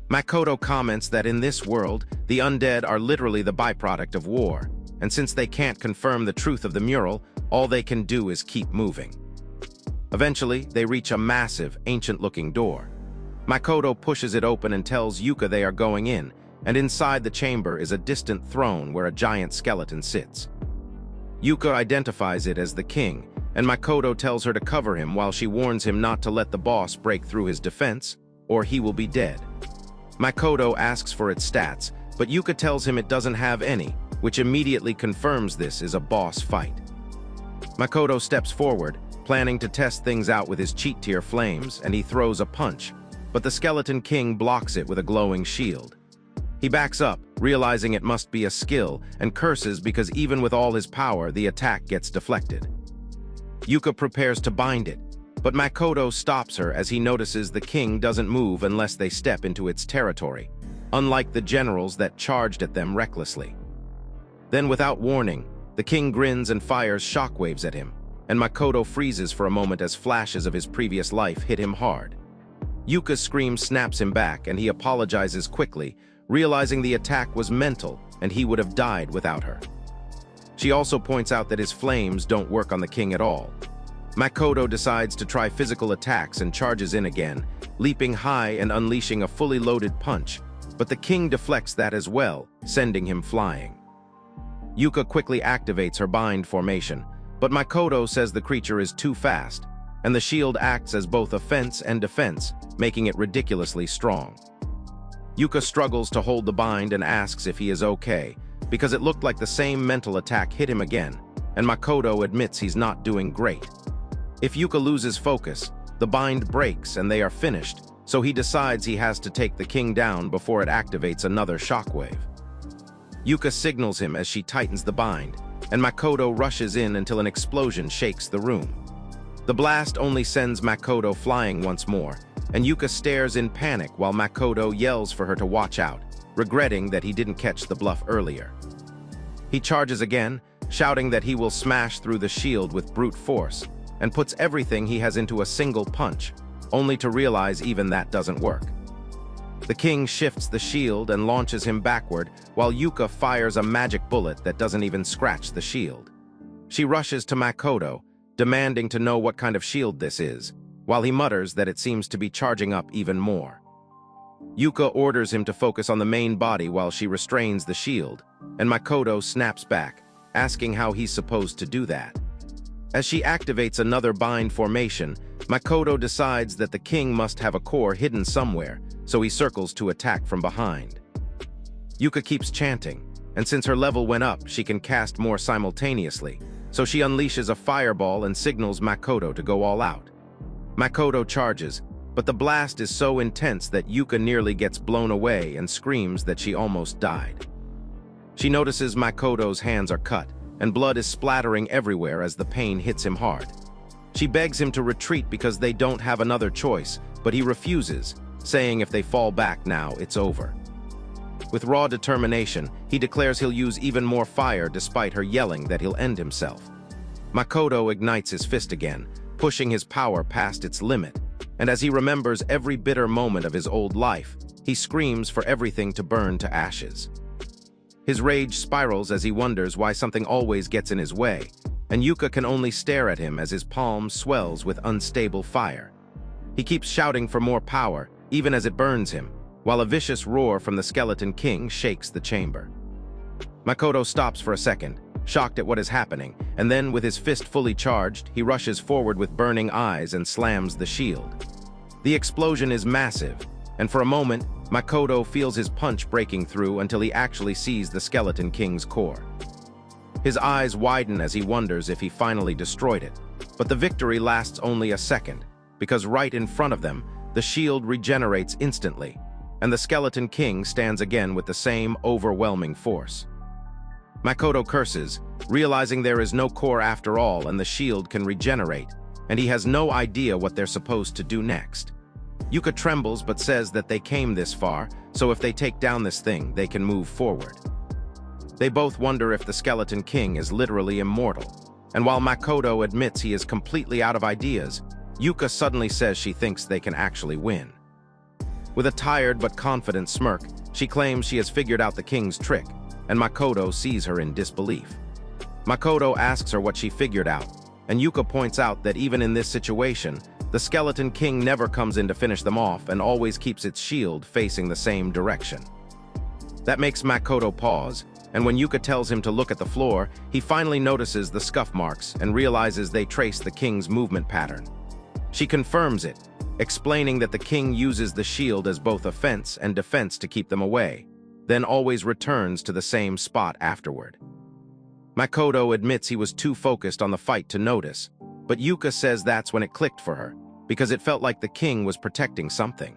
Makoto comments that in this world, the undead are literally the byproduct of war, and since they can't confirm the truth of the mural, all they can do is keep moving. Eventually, they reach a massive, ancient-looking door. Makoto pushes it open and tells Yuka they are going in, and inside the chamber is a distant throne where a giant skeleton sits. Yuka identifies it as the king, and Makoto tells her to cover him while she warns him not to let the boss break through his defense, or he will be dead. Makoto asks for its stats, but Yuka tells him it doesn't have any, which immediately confirms this is a boss fight. Makoto steps forward, planning to test things out with his cheat tier flames, and he throws a punch, but the Skeleton King blocks it with a glowing shield. He backs up, realizing it must be a skill, and curses because even with all his power, the attack gets deflected. Yuka prepares to bind it, but Makoto stops her as he notices the king doesn't move unless they step into its territory, unlike the generals that charged at them recklessly. Then, without warning, the king grins and fires shockwaves at him, and Makoto freezes for a moment as flashes of his previous life hit him hard. Yuka's scream snaps him back, and he apologizes quickly, realizing the attack was mental and he would have died without her. She also points out that his flames don't work on the king at all. Makoto decides to try physical attacks and charges in again, leaping high and unleashing a fully loaded punch, but the king deflects that as well, sending him flying. Yuka quickly activates her bind formation, but Makoto says the creature is too fast, and the shield acts as both offense and defense, making it ridiculously strong. Yuka struggles to hold the bind and asks if he is okay, because it looked like the same mental attack hit him again, and Makoto admits he's not doing great. If Yuka loses focus, the bind breaks and they are finished, so he decides he has to take the king down before it activates another shockwave. Yuka signals him as she tightens the bind, and Makoto rushes in until an explosion shakes the room. The blast only sends Makoto flying once more, and Yuka stares in panic while Makoto yells for her to watch out, regretting that he didn't catch the bluff earlier. He charges again, shouting that he will smash through the shield with brute force, and puts everything he has into a single punch, only to realize even that doesn't work. The king shifts the shield and launches him backward, while Yuka fires a magic bullet that doesn't even scratch the shield. She rushes to Makoto, demanding to know what kind of shield this is, while he mutters that it seems to be charging up even more. Yuka orders him to focus on the main body while she restrains the shield, and Makoto snaps back, asking how he's supposed to do that. As she activates another bind formation, Makoto decides that the king must have a core hidden somewhere, so he circles to attack from behind. Yuka keeps chanting, and since her level went up, she can cast more simultaneously, so she unleashes a fireball and signals Makoto to go all out. Makoto charges, but the blast is so intense that Yuka nearly gets blown away and screams that she almost died. She notices Makoto's hands are cut, and blood is splattering everywhere as the pain hits him hard. She begs him to retreat because they don't have another choice, but he refuses, saying if they fall back now, it's over. With raw determination, he declares he'll use even more fire despite her yelling that he'll end himself. Makoto ignites his fist again, pushing his power past its limit, and as he remembers every bitter moment of his old life, he screams for everything to burn to ashes. His rage spirals as he wonders why something always gets in his way, and Yuka can only stare at him as his palm swells with unstable fire. He keeps shouting for more power, even as it burns him, while a vicious roar from the Skeleton King shakes the chamber. Makoto stops for a second, shocked at what is happening, and then, with his fist fully charged, he rushes forward with burning eyes and slams the shield. The explosion is massive, and for a moment, Makoto feels his punch breaking through until he actually sees the Skeleton King's core. His eyes widen as he wonders if he finally destroyed it, but the victory lasts only a second, because right in front of them, the shield regenerates instantly, and the Skeleton King stands again with the same overwhelming force. Makoto curses, realizing there is no core after all and the shield can regenerate, and he has no idea what they're supposed to do next. Yuka trembles but says that they came this far, so if they take down this thing, they can move forward. They both wonder if the Skeleton King is literally immortal, and while Makoto admits he is completely out of ideas, Yuka suddenly says she thinks they can actually win. With a tired but confident smirk, she claims she has figured out the king's trick, and Makoto sees her in disbelief. Makoto asks her what she figured out, and Yuka points out that even in this situation, the Skeleton King never comes in to finish them off and always keeps its shield facing the same direction. That makes Makoto pause, and when Yuka tells him to look at the floor, he finally notices the scuff marks and realizes they trace the king's movement pattern. She confirms it, explaining that the king uses the shield as both offense and defense to keep them away, then always returns to the same spot afterward. Makoto admits he was too focused on the fight to notice, but Yuka says that's when it clicked for her, because it felt like the king was protecting something.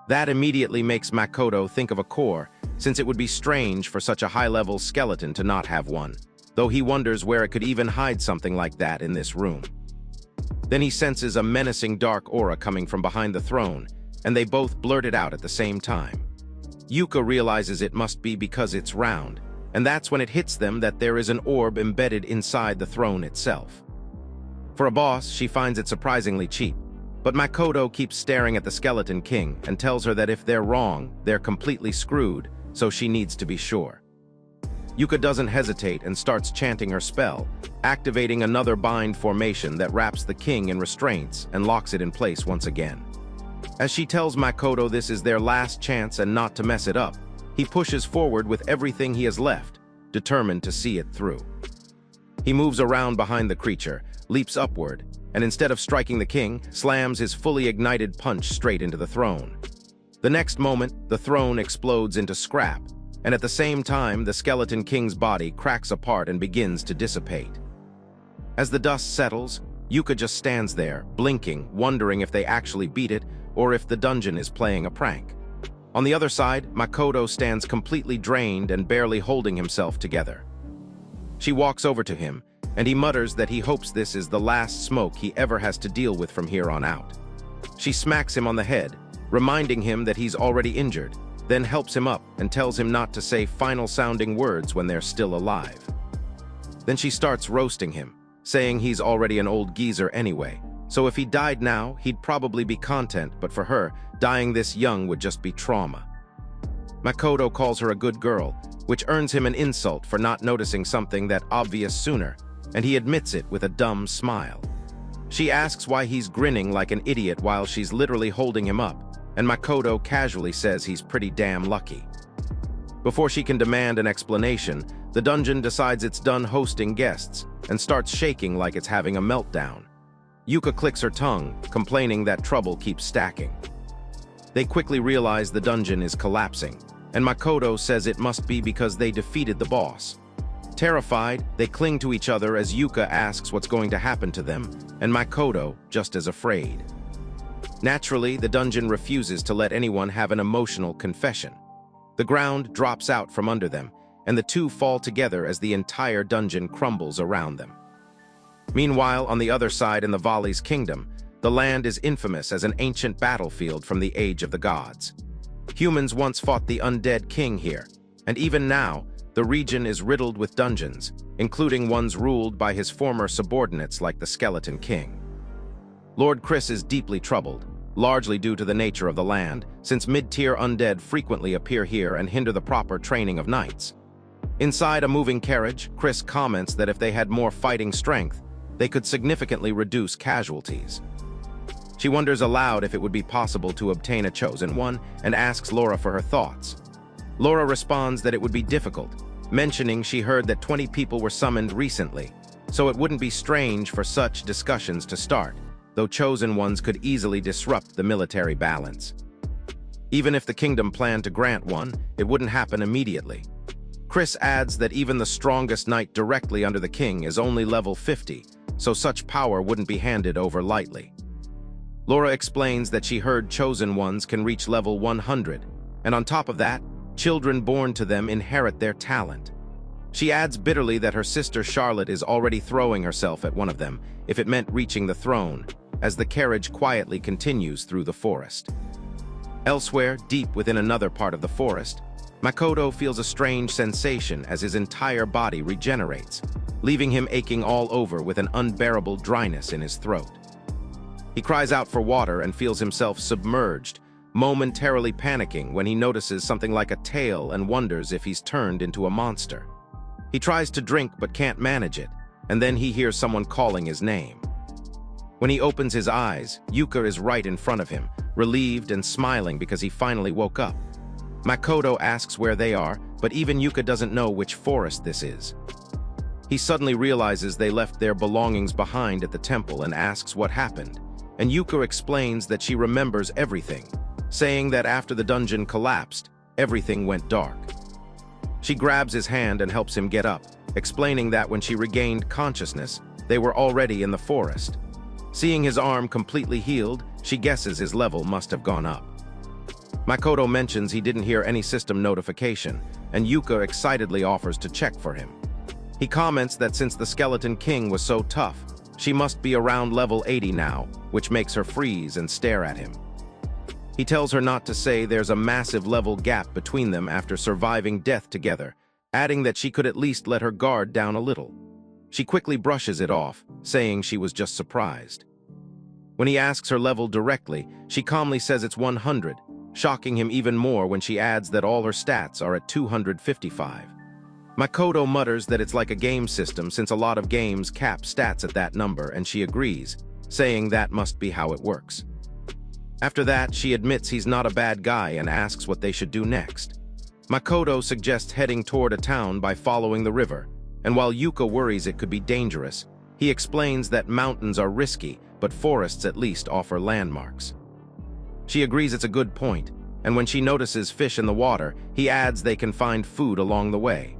That immediately makes Makoto think of a core, since it would be strange for such a high-level skeleton to not have one, though he wonders where it could even hide something like that in this room. Then he senses a menacing dark aura coming from behind the throne, and they both blurt it out at the same time. Yuka realizes it must be because it's round, and that's when it hits them that there is an orb embedded inside the throne itself. For a boss, she finds it surprisingly cheap, but Makoto keeps staring at the Skeleton King and tells her that if they're wrong, they're completely screwed, so she needs to be sure. Yuka doesn't hesitate and starts chanting her spell, activating another bind formation that wraps the king in restraints and locks it in place once again. As she tells Makoto this is their last chance and not to mess it up, he pushes forward with everything he has left, determined to see it through. He moves around behind the creature, leaps upward, and instead of striking the king, slams his fully ignited punch straight into the throne. The next moment, the throne explodes into scrap, and at the same time, the Skeleton King's body cracks apart and begins to dissipate. As the dust settles, Yuka just stands there, blinking, wondering if they actually beat it or if the dungeon is playing a prank. On the other side, Makoto stands completely drained and barely holding himself together. She walks over to him, and he mutters that he hopes this is the last smoke he ever has to deal with from here on out. She smacks him on the head, reminding him that he's already injured, then helps him up and tells him not to say final-sounding words when they're still alive. Then she starts roasting him, saying he's already an old geezer anyway, so if he died now, he'd probably be content, but for her, dying this young would just be trauma. Makoto calls her a good girl, which earns him an insult for not noticing something that obvious sooner, and he admits it with a dumb smile. She asks why he's grinning like an idiot while she's literally holding him up, and Makoto casually says he's pretty damn lucky. Before she can demand an explanation, the dungeon decides it's done hosting guests and starts shaking like it's having a meltdown. Yuka clicks her tongue, complaining that trouble keeps stacking. They quickly realize the dungeon is collapsing, and Makoto says it must be because they defeated the boss. Terrified, they cling to each other as Yuka asks what's going to happen to them, and Makoto just as afraid. Naturally, the dungeon refuses to let anyone have an emotional confession. The ground drops out from under them, and the two fall together as the entire dungeon crumbles around them. Meanwhile, on the other side in the Vali's kingdom, the land is infamous as an ancient battlefield from the Age of the Gods. Humans once fought the undead king here, and even now, the region is riddled with dungeons, including ones ruled by his former subordinates like the Skeleton King. Lord Chris is deeply troubled, largely due to the nature of the land, since mid-tier undead frequently appear here and hinder the proper training of knights. Inside a moving carriage, Chris comments that if they had more fighting strength, they could significantly reduce casualties. She wonders aloud if it would be possible to obtain a chosen one and asks Laura for her thoughts. Laura responds that it would be difficult, mentioning she heard that 20 people were summoned recently, so it wouldn't be strange for such discussions to start, though chosen ones could easily disrupt the military balance. Even if the kingdom planned to grant one, it wouldn't happen immediately. Chris adds that even the strongest knight directly under the king is only level 50, so such power wouldn't be handed over lightly. Laura explains that she heard chosen ones can reach level 100, and on top of that, children born to them inherit their talent. She adds bitterly that her sister Charlotte is already throwing herself at one of them if it meant reaching the throne, as the carriage quietly continues through the forest. Elsewhere, deep within another part of the forest, Makoto feels a strange sensation as his entire body regenerates, leaving him aching all over with an unbearable dryness in his throat. He cries out for water and feels himself submerged, momentarily panicking when he notices something like a tail and wonders if he's turned into a monster. He tries to drink but can't manage it, and then he hears someone calling his name. When he opens his eyes, Yuka is right in front of him, relieved and smiling because he finally woke up. Makoto asks where they are, but even Yuka doesn't know which forest this is. He suddenly realizes they left their belongings behind at the temple and asks what happened, and Yuka explains that she remembers everything, saying that after the dungeon collapsed, everything went dark. She grabs his hand and helps him get up, explaining that when she regained consciousness, they were already in the forest. Seeing his arm completely healed, she guesses his level must have gone up. Makoto mentions he didn't hear any system notification, and Yuka excitedly offers to check for him. He comments that since the Skeleton King was so tough, she must be around level 80 now, which makes her freeze and stare at him. He tells her not to say there's a massive level gap between them after surviving death together, adding that she could at least let her guard down a little. She quickly brushes it off, saying she was just surprised. When he asks her level directly, she calmly says it's 100, shocking him even more when she adds that all her stats are at 255. Makoto mutters that it's like a game system since a lot of games cap stats at that number, and she agrees, saying that must be how it works. After that, she admits he's not a bad guy and asks what they should do next. Makoto suggests heading toward a town by following the river, and while Yuka worries it could be dangerous, he explains that mountains are risky, but forests at least offer landmarks. She agrees it's a good point, and when she notices fish in the water, he adds they can find food along the way.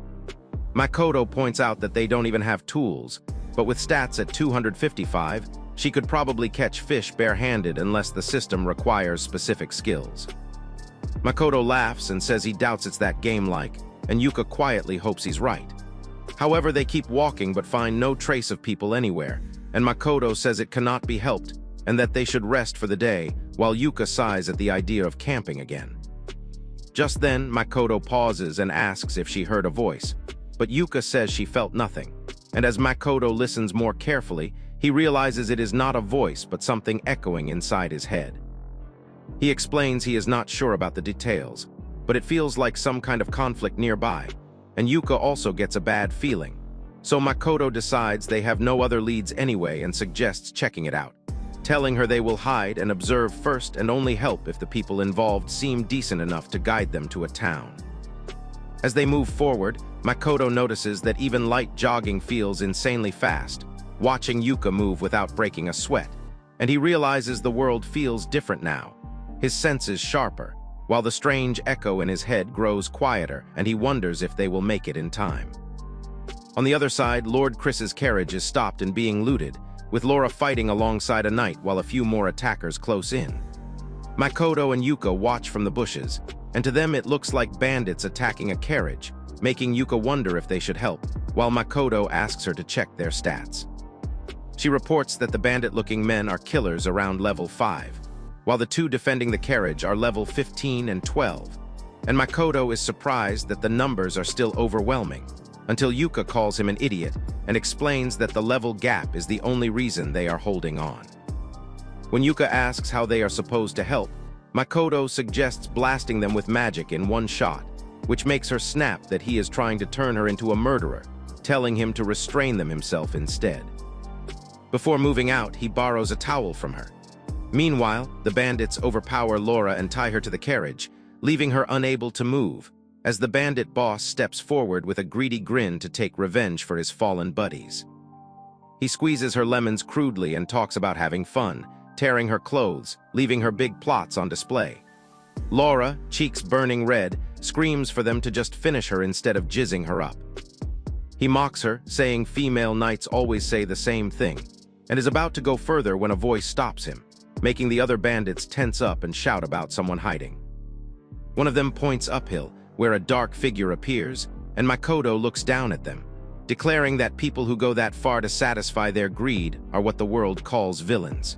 Makoto points out that they don't even have tools, but with stats at 255, she could probably catch fish barehanded unless the system requires specific skills. Makoto laughs and says he doubts it's that game-like, and Yuka quietly hopes he's right. However, they keep walking but find no trace of people anywhere, and Makoto says it cannot be helped and that they should rest for the day, while Yuka sighs at the idea of camping again. Just then, Makoto pauses and asks if she heard a voice, but Yuka says she felt nothing, and as Makoto listens more carefully, he realizes it is not a voice but something echoing inside his head. He explains he is not sure about the details, but it feels like some kind of conflict nearby, and Yuka also gets a bad feeling. So Makoto decides they have no other leads anyway and suggests checking it out, telling her they will hide and observe first and only help if the people involved seem decent enough to guide them to a town. As they move forward, Makoto notices that even light jogging feels insanely fast, watching Yuka move without breaking a sweat, and he realizes the world feels different now. His senses sharper, while the strange echo in his head grows quieter, and he wonders if they will make it in time. On the other side, Lord Chris's carriage is stopped and being looted, with Laura fighting alongside a knight while a few more attackers close in. Makoto and Yuka watch from the bushes, and to them it looks like bandits attacking a carriage, making Yuka wonder if they should help, while Makoto asks her to check their stats. She reports that the bandit-looking men are killers around level 5, while the two defending the carriage are level 15 and 12, and Makoto is surprised that the numbers are still overwhelming, until Yuka calls him an idiot and explains that the level gap is the only reason they are holding on. When Yuka asks how they are supposed to help, Makoto suggests blasting them with magic in one shot, which makes her snap that he is trying to turn her into a murderer, telling him to restrain them himself instead. Before moving out, he borrows a towel from her. Meanwhile, the bandits overpower Laura and tie her to the carriage, leaving her unable to move, as the bandit boss steps forward with a greedy grin to take revenge for his fallen buddies. He squeezes her lemons crudely and talks about having fun, tearing her clothes, leaving her big plots on display. Laura, cheeks burning red, screams for them to just finish her instead of jizzing her up. He mocks her, saying female knights always say the same thing, and is about to go further when a voice stops him, making the other bandits tense up and shout about someone hiding. One of them points uphill, where a dark figure appears, and Makoto looks down at them, declaring that people who go that far to satisfy their greed are what the world calls villains.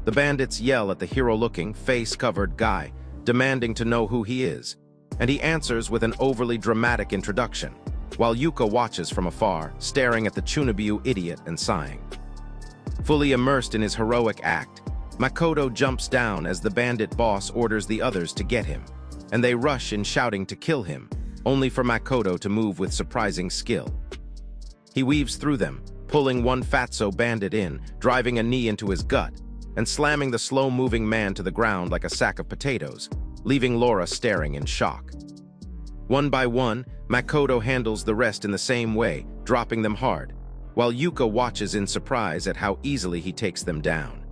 The bandits yell at the hero-looking, face-covered guy, demanding to know who he is, and he answers with an overly dramatic introduction, while Yuka watches from afar, staring at the Chunibyo idiot and sighing. Fully immersed in his heroic act, Makoto jumps down as the bandit boss orders the others to get him, and they rush in shouting to kill him, only for Makoto to move with surprising skill. He weaves through them, pulling one fatso bandit in, driving a knee into his gut, and slamming the slow-moving man to the ground like a sack of potatoes, leaving Laura staring in shock. One by one, Makoto handles the rest in the same way, dropping them hard, while Yuka watches in surprise at how easily he takes them down.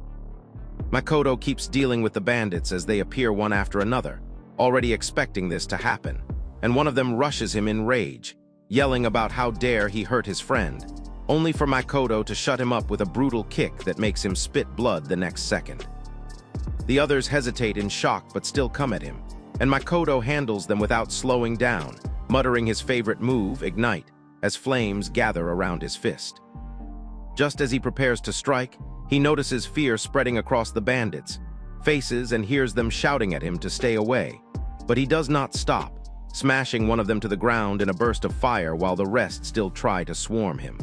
Makoto keeps dealing with the bandits as they appear one after another, already expecting this to happen, and one of them rushes him in rage, yelling about how dare he hurt his friend, only for Makoto to shut him up with a brutal kick that makes him spit blood the next second. The others hesitate in shock but still come at him, and Makoto handles them without slowing down, muttering his favorite move, Ignite, as flames gather around his fist. Just as he prepares to strike, he notices fear spreading across the bandits, faces and hears them shouting at him to stay away, but he does not stop, smashing one of them to the ground in a burst of fire while the rest still try to swarm him.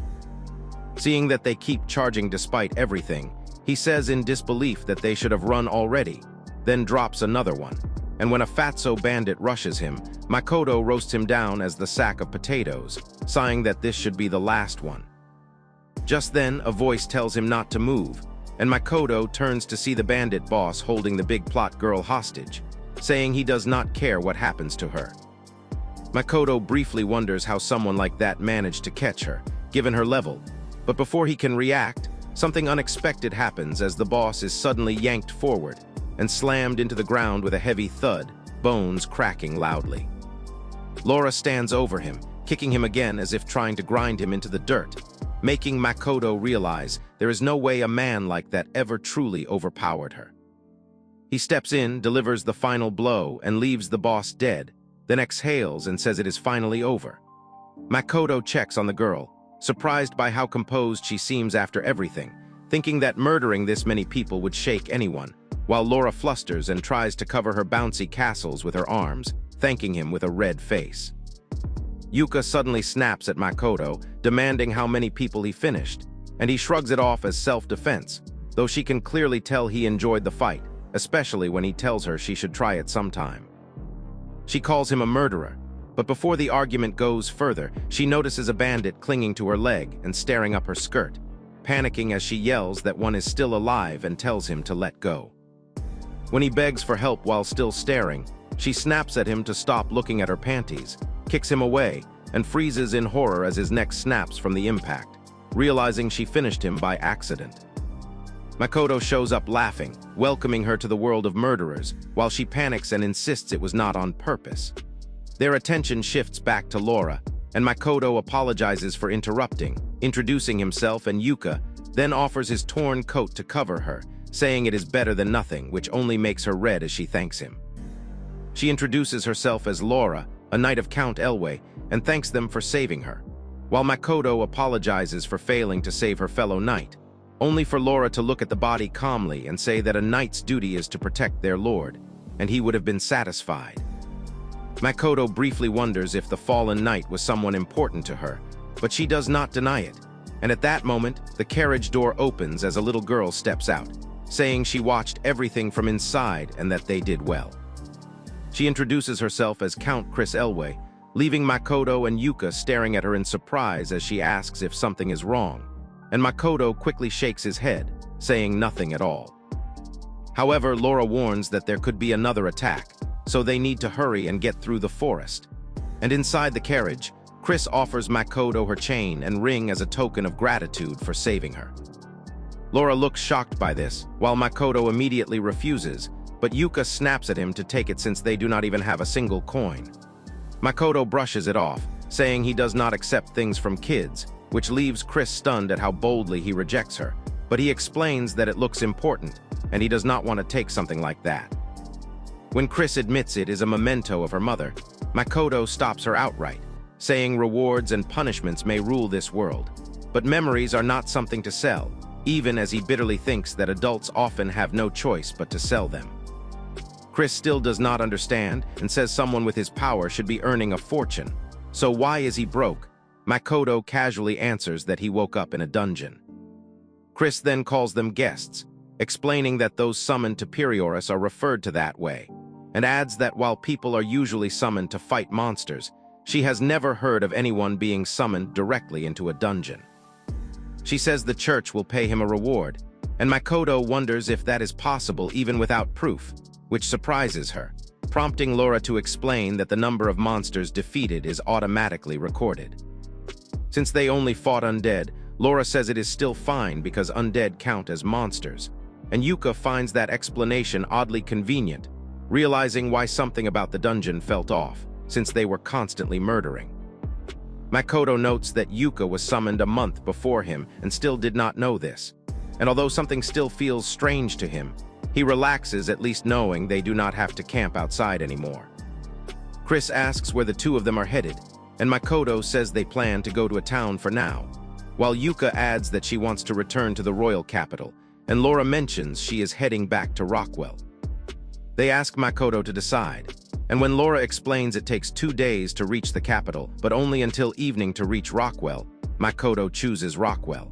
Seeing that they keep charging despite everything, he says in disbelief that they should have run already, then drops another one, and when a fatso bandit rushes him, Makoto roasts him down as the sack of potatoes, sighing that this should be the last one. Just then, a voice tells him not to move, and Makoto turns to see the bandit boss holding the big plot girl hostage, saying he does not care what happens to her. Makoto briefly wonders how someone like that managed to catch her, given her level, but before he can react, something unexpected happens as the boss is suddenly yanked forward and slammed into the ground with a heavy thud, bones cracking loudly. Laura stands over him, kicking him again as if trying to grind him into the dirt, making Makoto realize there is no way a man like that ever truly overpowered her. He steps in, delivers the final blow, and leaves the boss dead, then exhales and says it is finally over. Makoto checks on the girl, surprised by how composed she seems after everything, thinking that murdering this many people would shake anyone, while Laura flusters and tries to cover her bouncy castles with her arms, thanking him with a red face. Yuka suddenly snaps at Makoto, demanding how many people he finished, and he shrugs it off as self-defense, though she can clearly tell he enjoyed the fight, especially when he tells her she should try it sometime. She calls him a murderer, but before the argument goes further, she notices a bandit clinging to her leg and staring up her skirt, panicking as she yells that one is still alive and tells him to let go. When he begs for help while still staring, she snaps at him to stop looking at her panties, kicks him away, and freezes in horror as his neck snaps from the impact, realizing she finished him by accident. Makoto shows up laughing, welcoming her to the world of murderers, while she panics and insists it was not on purpose. Their attention shifts back to Laura, and Makoto apologizes for interrupting, introducing himself, and Yuka then offers his torn coat to cover her, saying it is better than nothing, which only makes her red as she thanks him. She introduces herself as Laura, a knight of Count Elway, and thanks them for saving her, while Makoto apologizes for failing to save her fellow knight, only for Laura to look at the body calmly and say that a knight's duty is to protect their lord, and he would have been satisfied. Makoto briefly wonders if the fallen knight was someone important to her, but she does not deny it, and at that moment, the carriage door opens as a little girl steps out, saying she watched everything from inside and that they did well. She introduces herself as Count Chris Elway, leaving Makoto and Yuka staring at her in surprise as she asks if something is wrong, and Makoto quickly shakes his head, saying nothing at all. However, Laura warns that there could be another attack, so they need to hurry and get through the forest. And inside the carriage, Chris offers Makoto her chain and ring as a token of gratitude for saving her. Laura looks shocked by this, while Makoto immediately refuses, but Yuka snaps at him to take it since they do not even have a single coin. Makoto brushes it off, saying he does not accept things from kids, which leaves Chris stunned at how boldly he rejects her, but he explains that it looks important, and he does not want to take something like that. When Chris admits it is a memento of her mother, Makoto stops her outright, saying rewards and punishments may rule this world. But memories are not something to sell, even as he bitterly thinks that adults often have no choice but to sell them. Chris still does not understand and says someone with his power should be earning a fortune. So why is he broke? Makoto casually answers that he woke up in a dungeon. Chris then calls them guests, explaining that those summoned to Perioris are referred to that way, and adds that while people are usually summoned to fight monsters, she has never heard of anyone being summoned directly into a dungeon. She says the church will pay him a reward, and Makoto wonders if that is possible even without proof, which surprises her, prompting Laura to explain that the number of monsters defeated is automatically recorded. Since they only fought undead, Laura says it is still fine because undead count as monsters, and Yuka finds that explanation oddly convenient, realizing why something about the dungeon felt off, since they were constantly murdering. Makoto notes that Yuka was summoned a month before him and still did not know this, and although something still feels strange to him, he relaxes at least knowing they do not have to camp outside anymore. Chris asks where the two of them are headed, and Makoto says they plan to go to a town for now, while Yuka adds that she wants to return to the royal capital, and Laura mentions she is heading back to Rockwell. They ask Makoto to decide, and when Laura explains it takes 2 days to reach the capital, but only until evening to reach Rockwell, Makoto chooses Rockwell.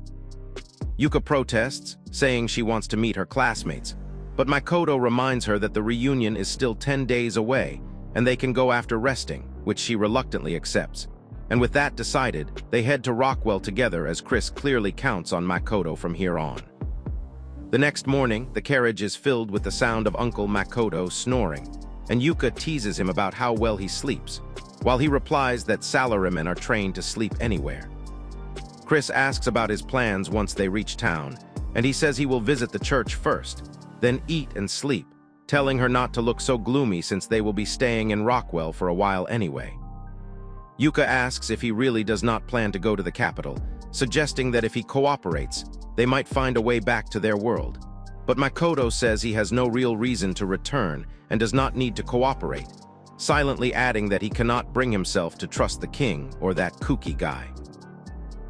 Yuka protests, saying she wants to meet her classmates, but Makoto reminds her that the reunion is still 10 days away, and they can go after resting, which she reluctantly accepts. And with that decided, they head to Rockwell together as Chris clearly counts on Makoto from here on. The next morning, the carriage is filled with the sound of Uncle Makoto snoring, and Yuka teases him about how well he sleeps, while he replies that salarymen are trained to sleep anywhere. Chris asks about his plans once they reach town, and he says he will visit the church first, then eat and sleep, telling her not to look so gloomy since they will be staying in Rockwell for a while anyway. Yuka asks if he really does not plan to go to the capital, suggesting that if he cooperates, they might find a way back to their world. But Makoto says he has no real reason to return and does not need to cooperate, silently adding that he cannot bring himself to trust the king or that kooky guy.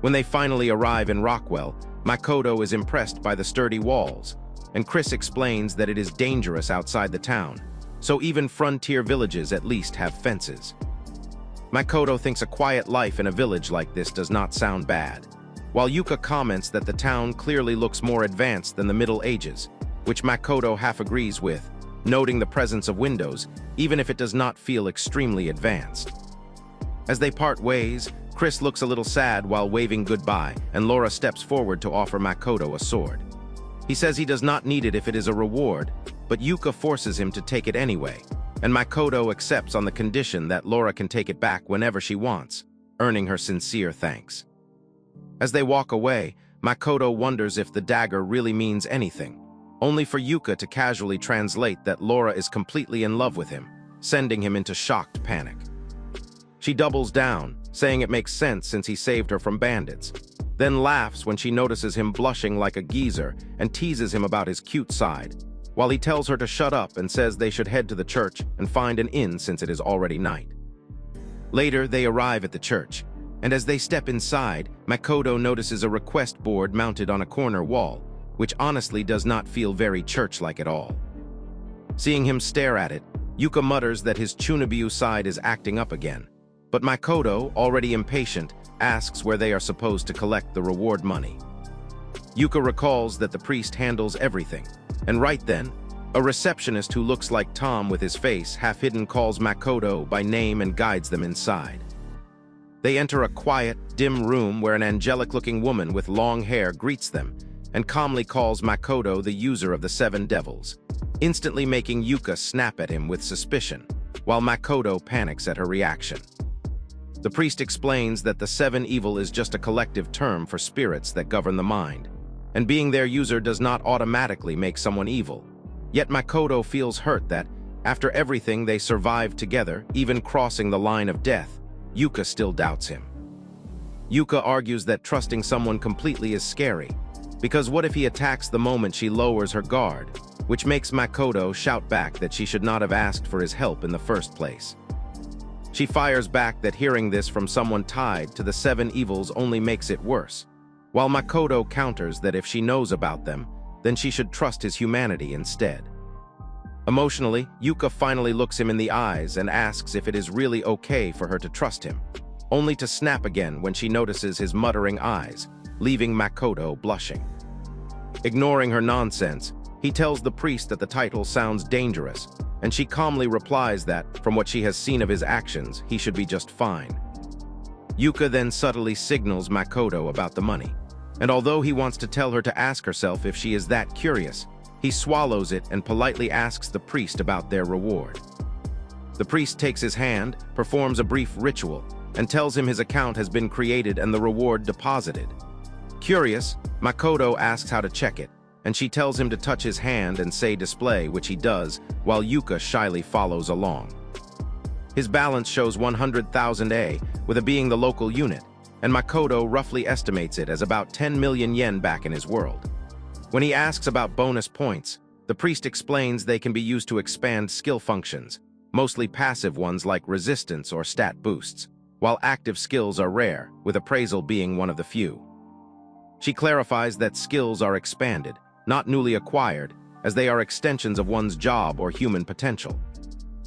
When they finally arrive in Rockwell, Makoto is impressed by the sturdy walls, and Chris explains that it is dangerous outside the town, so even frontier villages at least have fences. Makoto thinks a quiet life in a village like this does not sound bad, while Yuka comments that the town clearly looks more advanced than the Middle Ages, which Makoto half agrees with, noting the presence of windows, even if it does not feel extremely advanced. As they part ways, Chris looks a little sad while waving goodbye, and Laura steps forward to offer Makoto a sword. He says he does not need it if it is a reward, but Yuka forces him to take it anyway, and Makoto accepts on the condition that Laura can take it back whenever she wants, earning her sincere thanks. As they walk away, Makoto wonders if the dagger really means anything, only for Yuka to casually translate that Laura is completely in love with him, sending him into shocked panic. She doubles down, saying it makes sense since he saved her from bandits, then laughs when she notices him blushing like a geezer and teases him about his cute side, while he tells her to shut up and says they should head to the church and find an inn since it is already night. Later, they arrive at the church, and as they step inside, Makoto notices a request board mounted on a corner wall, which honestly does not feel very church-like at all. Seeing him stare at it, Yuka mutters that his Chunibyo side is acting up again, but Makoto, already impatient, asks where they are supposed to collect the reward money. Yuka recalls that the priest handles everything, and right then, a receptionist who looks like Tom with his face half-hidden calls Makoto by name and guides them inside. They enter a quiet, dim room where an angelic-looking woman with long hair greets them and calmly calls Makoto the user of the 7 devils, instantly making Yuka snap at him with suspicion, while Makoto panics at her reaction. The priest explains that the 7 evil is just a collective term for spirits that govern the mind, and being their user does not automatically make someone evil. Yet Makoto feels hurt that, after everything they survived together, even crossing the line of death, Yuka still doubts him. Yuka argues that trusting someone completely is scary, because what if he attacks the moment she lowers her guard, which makes Makoto shout back that she should not have asked for his help in the first place. She fires back that hearing this from someone tied to the 7 evils only makes it worse, while Makoto counters that if she knows about them, then she should trust his humanity instead. Emotionally, Yuka finally looks him in the eyes and asks if it is really okay for her to trust him, only to snap again when she notices his muttering eyes, leaving Makoto blushing. Ignoring her nonsense, he tells the priest that the title sounds dangerous, and she calmly replies that, from what she has seen of his actions, he should be just fine. Yuka then subtly signals Makoto about the money, and although he wants to tell her to ask herself if she is that curious, he swallows it and politely asks the priest about their reward. The priest takes his hand, performs a brief ritual, and tells him his account has been created and the reward deposited. Curious, Makoto asks how to check it, and she tells him to touch his hand and say display, which he does, while Yuka shyly follows along. His balance shows 100,000 A, with A being the local unit, and Makoto roughly estimates it as about 10 million yen back in his world. When he asks about bonus points, the priest explains they can be used to expand skill functions, mostly passive ones like resistance or stat boosts, while active skills are rare, with appraisal being one of the few. She clarifies that skills are expanded, not newly acquired, as they are extensions of one's job or human potential.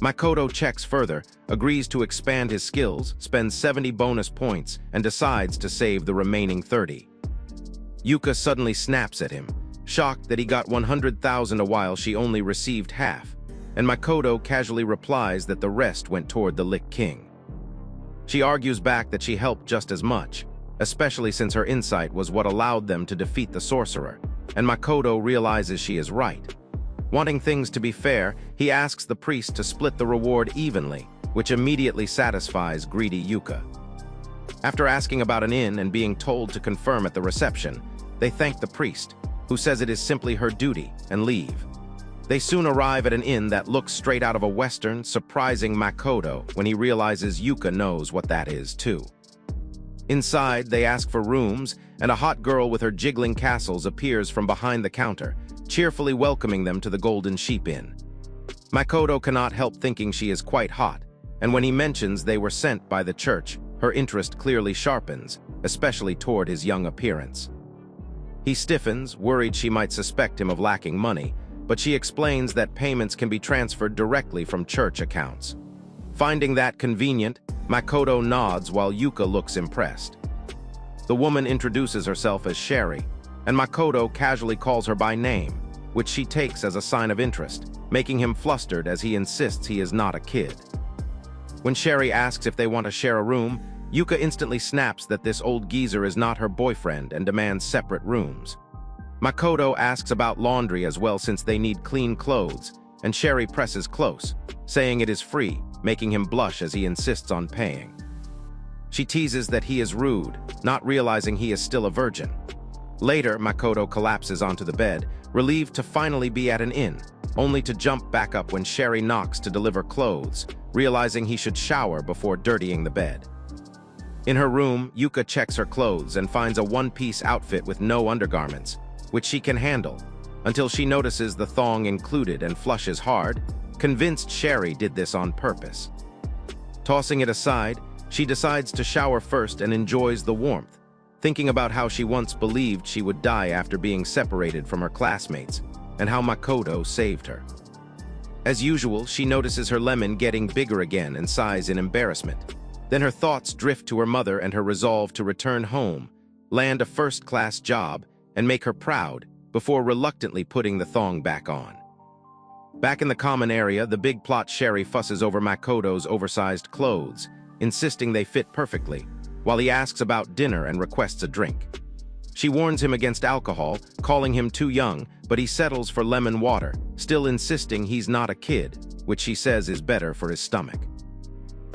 Makoto checks further, agrees to expand his skills, spends 70 bonus points, and decides to save the remaining 30. Yuka suddenly snaps at him, shocked that he got 100,000 while she only received half, and Makoto casually replies that the rest went toward the Lich King. She argues back that she helped just as much, especially since her insight was what allowed them to defeat the sorcerer, and Makoto realizes she is right. Wanting things to be fair, he asks the priest to split the reward evenly, which immediately satisfies greedy Yuka. After asking about an inn and being told to confirm at the reception, they thank the priest, who says it is simply her duty, and leave. They soon arrive at an inn that looks straight out of a Western, surprising Makoto when he realizes Yuka knows what that is too. Inside, they ask for rooms, and a hot girl with her jiggling castles appears from behind the counter, cheerfully welcoming them to the Golden Sheep Inn. Makoto cannot help thinking she is quite hot, and when he mentions they were sent by the church, her interest clearly sharpens, especially toward his young appearance. He stiffens, worried she might suspect him of lacking money, but she explains that payments can be transferred directly from church accounts. Finding that convenient, Makoto nods while Yuka looks impressed. The woman introduces herself as Sherry, and Makoto casually calls her by name, which she takes as a sign of interest, making him flustered as he insists he is not a kid. When Sherry asks if they want to share a room, Yuka instantly snaps that this old geezer is not her boyfriend and demands separate rooms. Makoto asks about laundry as well since they need clean clothes, and Sherry presses close, saying it is free, making him blush as he insists on paying. She teases that he is rude, not realizing he is still a virgin. Later, Makoto collapses onto the bed, relieved to finally be at an inn, only to jump back up when Sherry knocks to deliver clothes, realizing he should shower before dirtying the bed. In her room, Yuka checks her clothes and finds a one-piece outfit with no undergarments, which she can handle, until she notices the thong included and flushes hard, convinced Sherry did this on purpose. Tossing it aside, she decides to shower first and enjoys the warmth, thinking about how she once believed she would die after being separated from her classmates, and how Makoto saved her. As usual, she notices her lemon getting bigger again and sighs in embarrassment. Then her thoughts drift to her mother and her resolve to return home, land a first-class job, and make her proud, before reluctantly putting the thong back on. Back in the common area, the big plot Sherry fusses over Makoto's oversized clothes, insisting they fit perfectly, while he asks about dinner and requests a drink. She warns him against alcohol, calling him too young, but he settles for lemon water, still insisting he's not a kid, which she says is better for his stomach.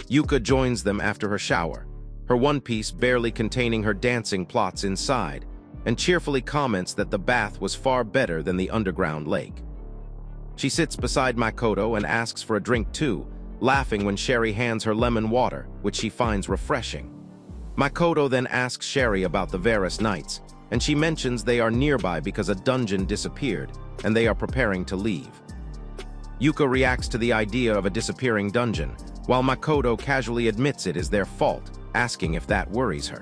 Yuka joins them after her shower, her one piece barely containing her dancing plots inside, and cheerfully comments that the bath was far better than the underground lake. She sits beside Makoto and asks for a drink too, laughing when Sherry hands her lemon water, which she finds refreshing. Makoto then asks Sherry about the Varus Knights, and she mentions they are nearby because a dungeon disappeared, and they are preparing to leave. Yuka reacts to the idea of a disappearing dungeon, while Makoto casually admits it is their fault, asking if that worries her.